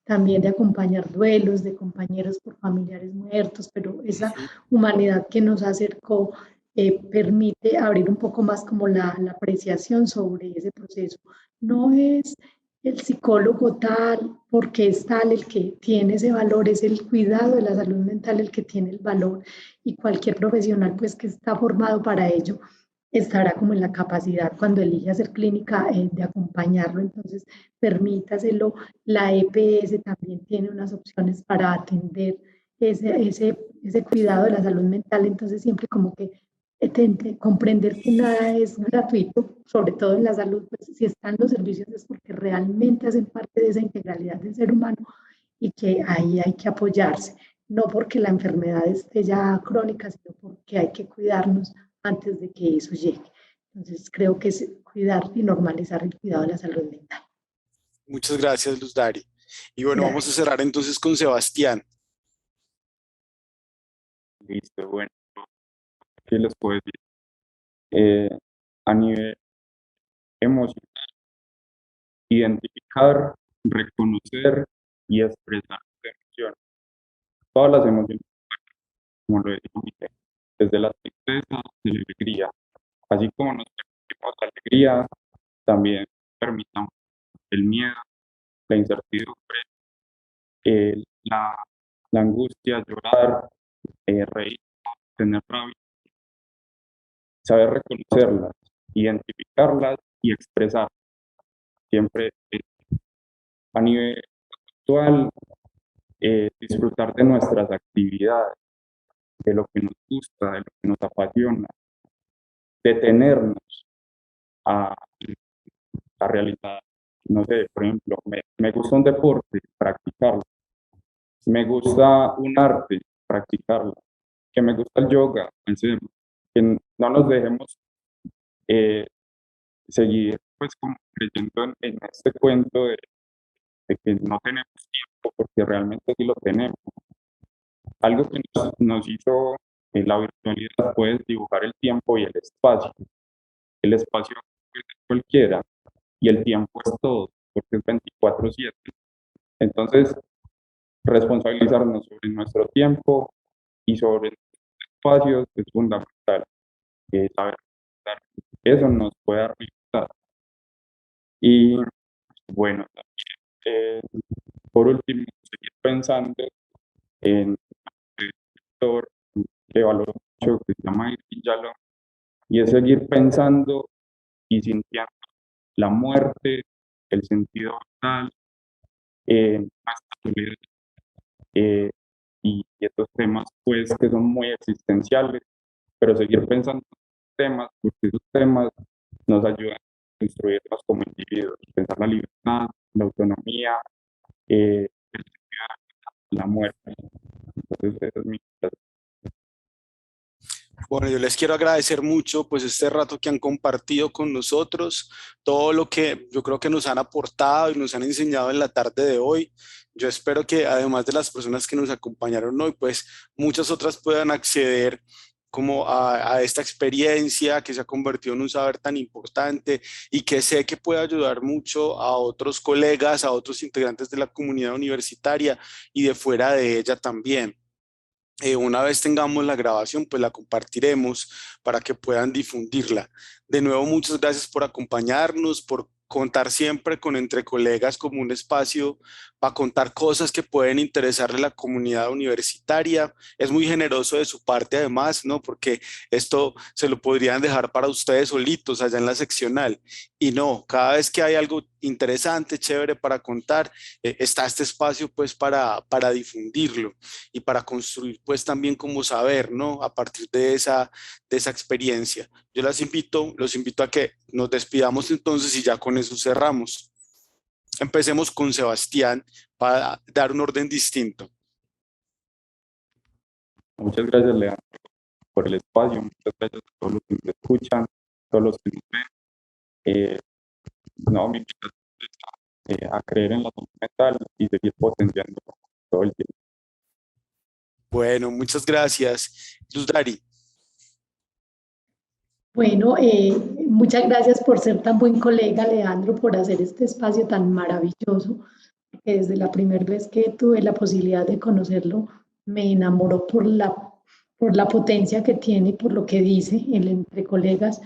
también de acompañar duelos de compañeros por familiares muertos, pero esa humanidad que nos acercó permite abrir un poco más como la apreciación sobre ese proceso. No es el psicólogo tal, porque es tal el que tiene ese valor, es el cuidado de la salud mental el que tiene el valor y cualquier profesional pues que está formado para ello estará como en la capacidad cuando elige hacer clínica de acompañarlo, entonces permítaselo. La EPS también tiene unas opciones para atender ese cuidado de la salud mental, entonces siempre como que comprender que nada es gratuito, sobre todo en la salud, pues si están los servicios es porque realmente hacen parte de esa integralidad del ser humano y que ahí hay que apoyarse, no porque la enfermedad esté ya crónica, sino porque hay que cuidarnos antes de que eso llegue. Entonces creo que es cuidar y normalizar el cuidado de la salud mental. Muchas gracias, Luz Dari. Y bueno, vamos a Gracias. cerrar entonces con Sebastián. Listo, bueno, ¿qué les puedo decir? Eh, a nivel emocional, identificar, reconocer y expresar sus emociones. Todas las emociones, como lo dije, desde la tristeza tristeza y la alegría. Así como nos permitimos la alegría, también permitamos el miedo, la incertidumbre, la, la angustia, llorar, reír, tener rabia, saber reconocerlas, identificarlas y expresar. Siempre a nivel actual, disfrutar de nuestras actividades, de lo que nos gusta, de lo que nos apasiona, detenernos a, a realizar, no sé, por ejemplo, me gusta un deporte, practicarlo, me gusta un arte, practicarlo, que me gusta el yoga, hacerlo, que no nos dejemos eh, seguir pues como creyendo en este cuento de que no tenemos tiempo, porque realmente sí lo tenemos. Algo que nos hizo la virtualidad fue dibujar el tiempo y el espacio. El espacio puede ser cualquiera y el tiempo es todo, porque es 24/7. Entonces, responsabilizarnos sobre nuestro tiempo y sobre nuestros espacios es fundamental. Saber dar. Eso nos puede dar libertad. Y bueno, también, por último, seguir pensando en un sector que valoro mucho, que se llama Irving Yalom, y es seguir pensando y sintiendo la muerte, el sentido vital, nuestra soledad, y estos temas pues que son muy existenciales, pero seguir pensando en temas, porque esos temas nos ayudan a construirnos como individuos, pensar la libertad, la autonomía, el sentido de la muerte. Entonces, esa es mi frase. Bueno, yo les quiero agradecer mucho pues este rato que han compartido con nosotros, todo lo que yo creo que nos han aportado y nos han enseñado en la tarde de hoy. Yo espero que además de las personas que nos acompañaron hoy, pues muchas otras puedan acceder como a esta experiencia que se ha convertido en un saber tan importante y que sé que puede ayudar mucho a otros colegas, a otros integrantes de la comunidad universitaria y de fuera de ella también. Una vez tengamos la grabación, pues la compartiremos para que puedan difundirla. De nuevo, muchas gracias por acompañarnos, por contar siempre con Entre Colegas como un espacio para contar cosas que pueden interesarle a la comunidad universitaria. Es muy generoso de su parte además, ¿no? Porque esto se lo podrían dejar para ustedes solitos allá en la seccional. Y no, cada vez que hay algo interesante, chévere para contar, está este espacio pues para difundirlo y para construir pues también como saber, ¿no? A partir de esa experiencia. Yo los invito a que nos despidamos entonces y ya con eso cerramos. Empecemos con Sebastián para dar un orden distinto. Muchas gracias, Leandro, por el espacio. Muchas gracias a todos los que nos escuchan, a todos los que nos ven. No, mi invitación es a creer en la salud mental y seguir potenciando todo el tiempo. Bueno, muchas gracias. Luz Dari. Bueno, muchas gracias por ser tan buen colega, Leandro, por hacer este espacio tan maravilloso, que desde la primera vez que tuve la posibilidad de conocerlo, me enamoró por la potencia que tiene, por lo que dice el Entre Colegas,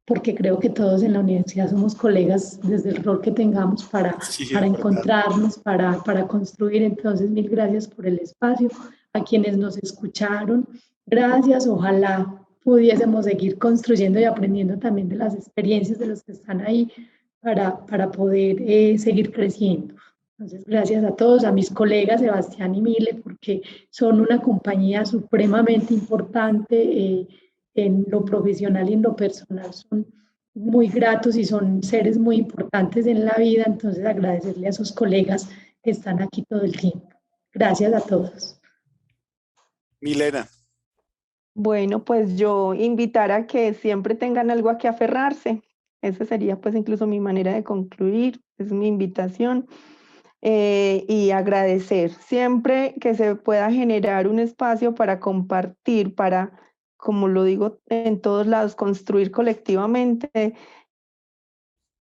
porque creo que todos en la universidad somos colegas desde el rol que tengamos Sí, para es verdad. encontrarnos, para construir. Entonces, mil gracias por el espacio, a quienes nos escucharon. Gracias, ojalá pudiésemos seguir construyendo y aprendiendo también de las experiencias de los que están ahí para poder seguir creciendo. Entonces, gracias a todos, a mis colegas Sebastián y Mile, porque son una compañía supremamente importante en lo profesional y en lo personal. Son muy gratos y son seres muy importantes en la vida. Entonces, agradecerle a esos colegas que están aquí todo el tiempo. Gracias a todos. Milena. Bueno, pues yo invitar a que siempre tengan algo a que aferrarse. Esa sería pues incluso mi manera de concluir, es mi invitación. Y agradecer siempre que se pueda generar un espacio para compartir, para, como lo digo en todos lados, construir colectivamente.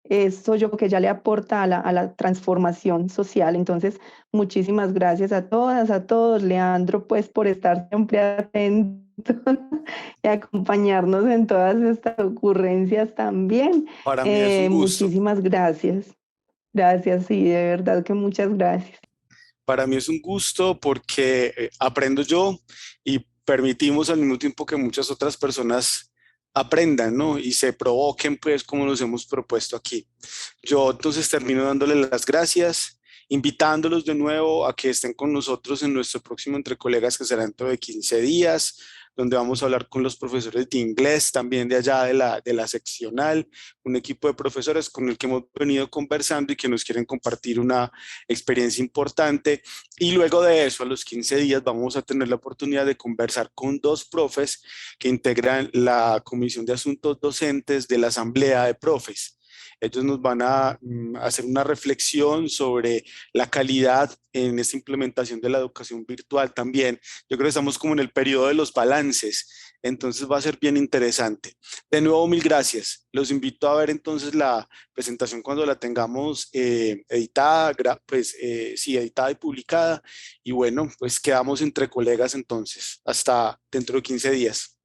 Esto yo creo que ya le aporta a la transformación social. Entonces, muchísimas gracias a todas, a todos. Leandro, pues por estar siempre atento y acompañarnos en todas estas ocurrencias también. Para mí es un gusto. Muchísimas gracias. Gracias, sí, de verdad que muchas gracias. Para mí es un gusto porque aprendo yo y permitimos al mismo tiempo que muchas otras personas aprendan, ¿no? Y se provoquen, pues, como nos hemos propuesto aquí. Yo entonces termino dándole las gracias, invitándolos de nuevo a que estén con nosotros en nuestro próximo Entre Colegas, que será dentro de 15 días, donde vamos a hablar con los profesores de inglés, también de allá de la seccional, un equipo de profesores con el que hemos venido conversando y que nos quieren compartir una experiencia importante. Y luego de eso, a los 15 días, vamos a tener la oportunidad de conversar con dos profes que integran la Comisión de Asuntos Docentes de la Asamblea de Profes. Ellos nos van a hacer una reflexión sobre la calidad en esta implementación de la educación virtual también. Yo creo que estamos como en el periodo de los balances, entonces va a ser bien interesante. De nuevo, mil gracias. Los invito a ver entonces la presentación cuando la tengamos editada, sí, editada y publicada. Y bueno, pues quedamos entre colegas entonces. Hasta dentro de 15 días.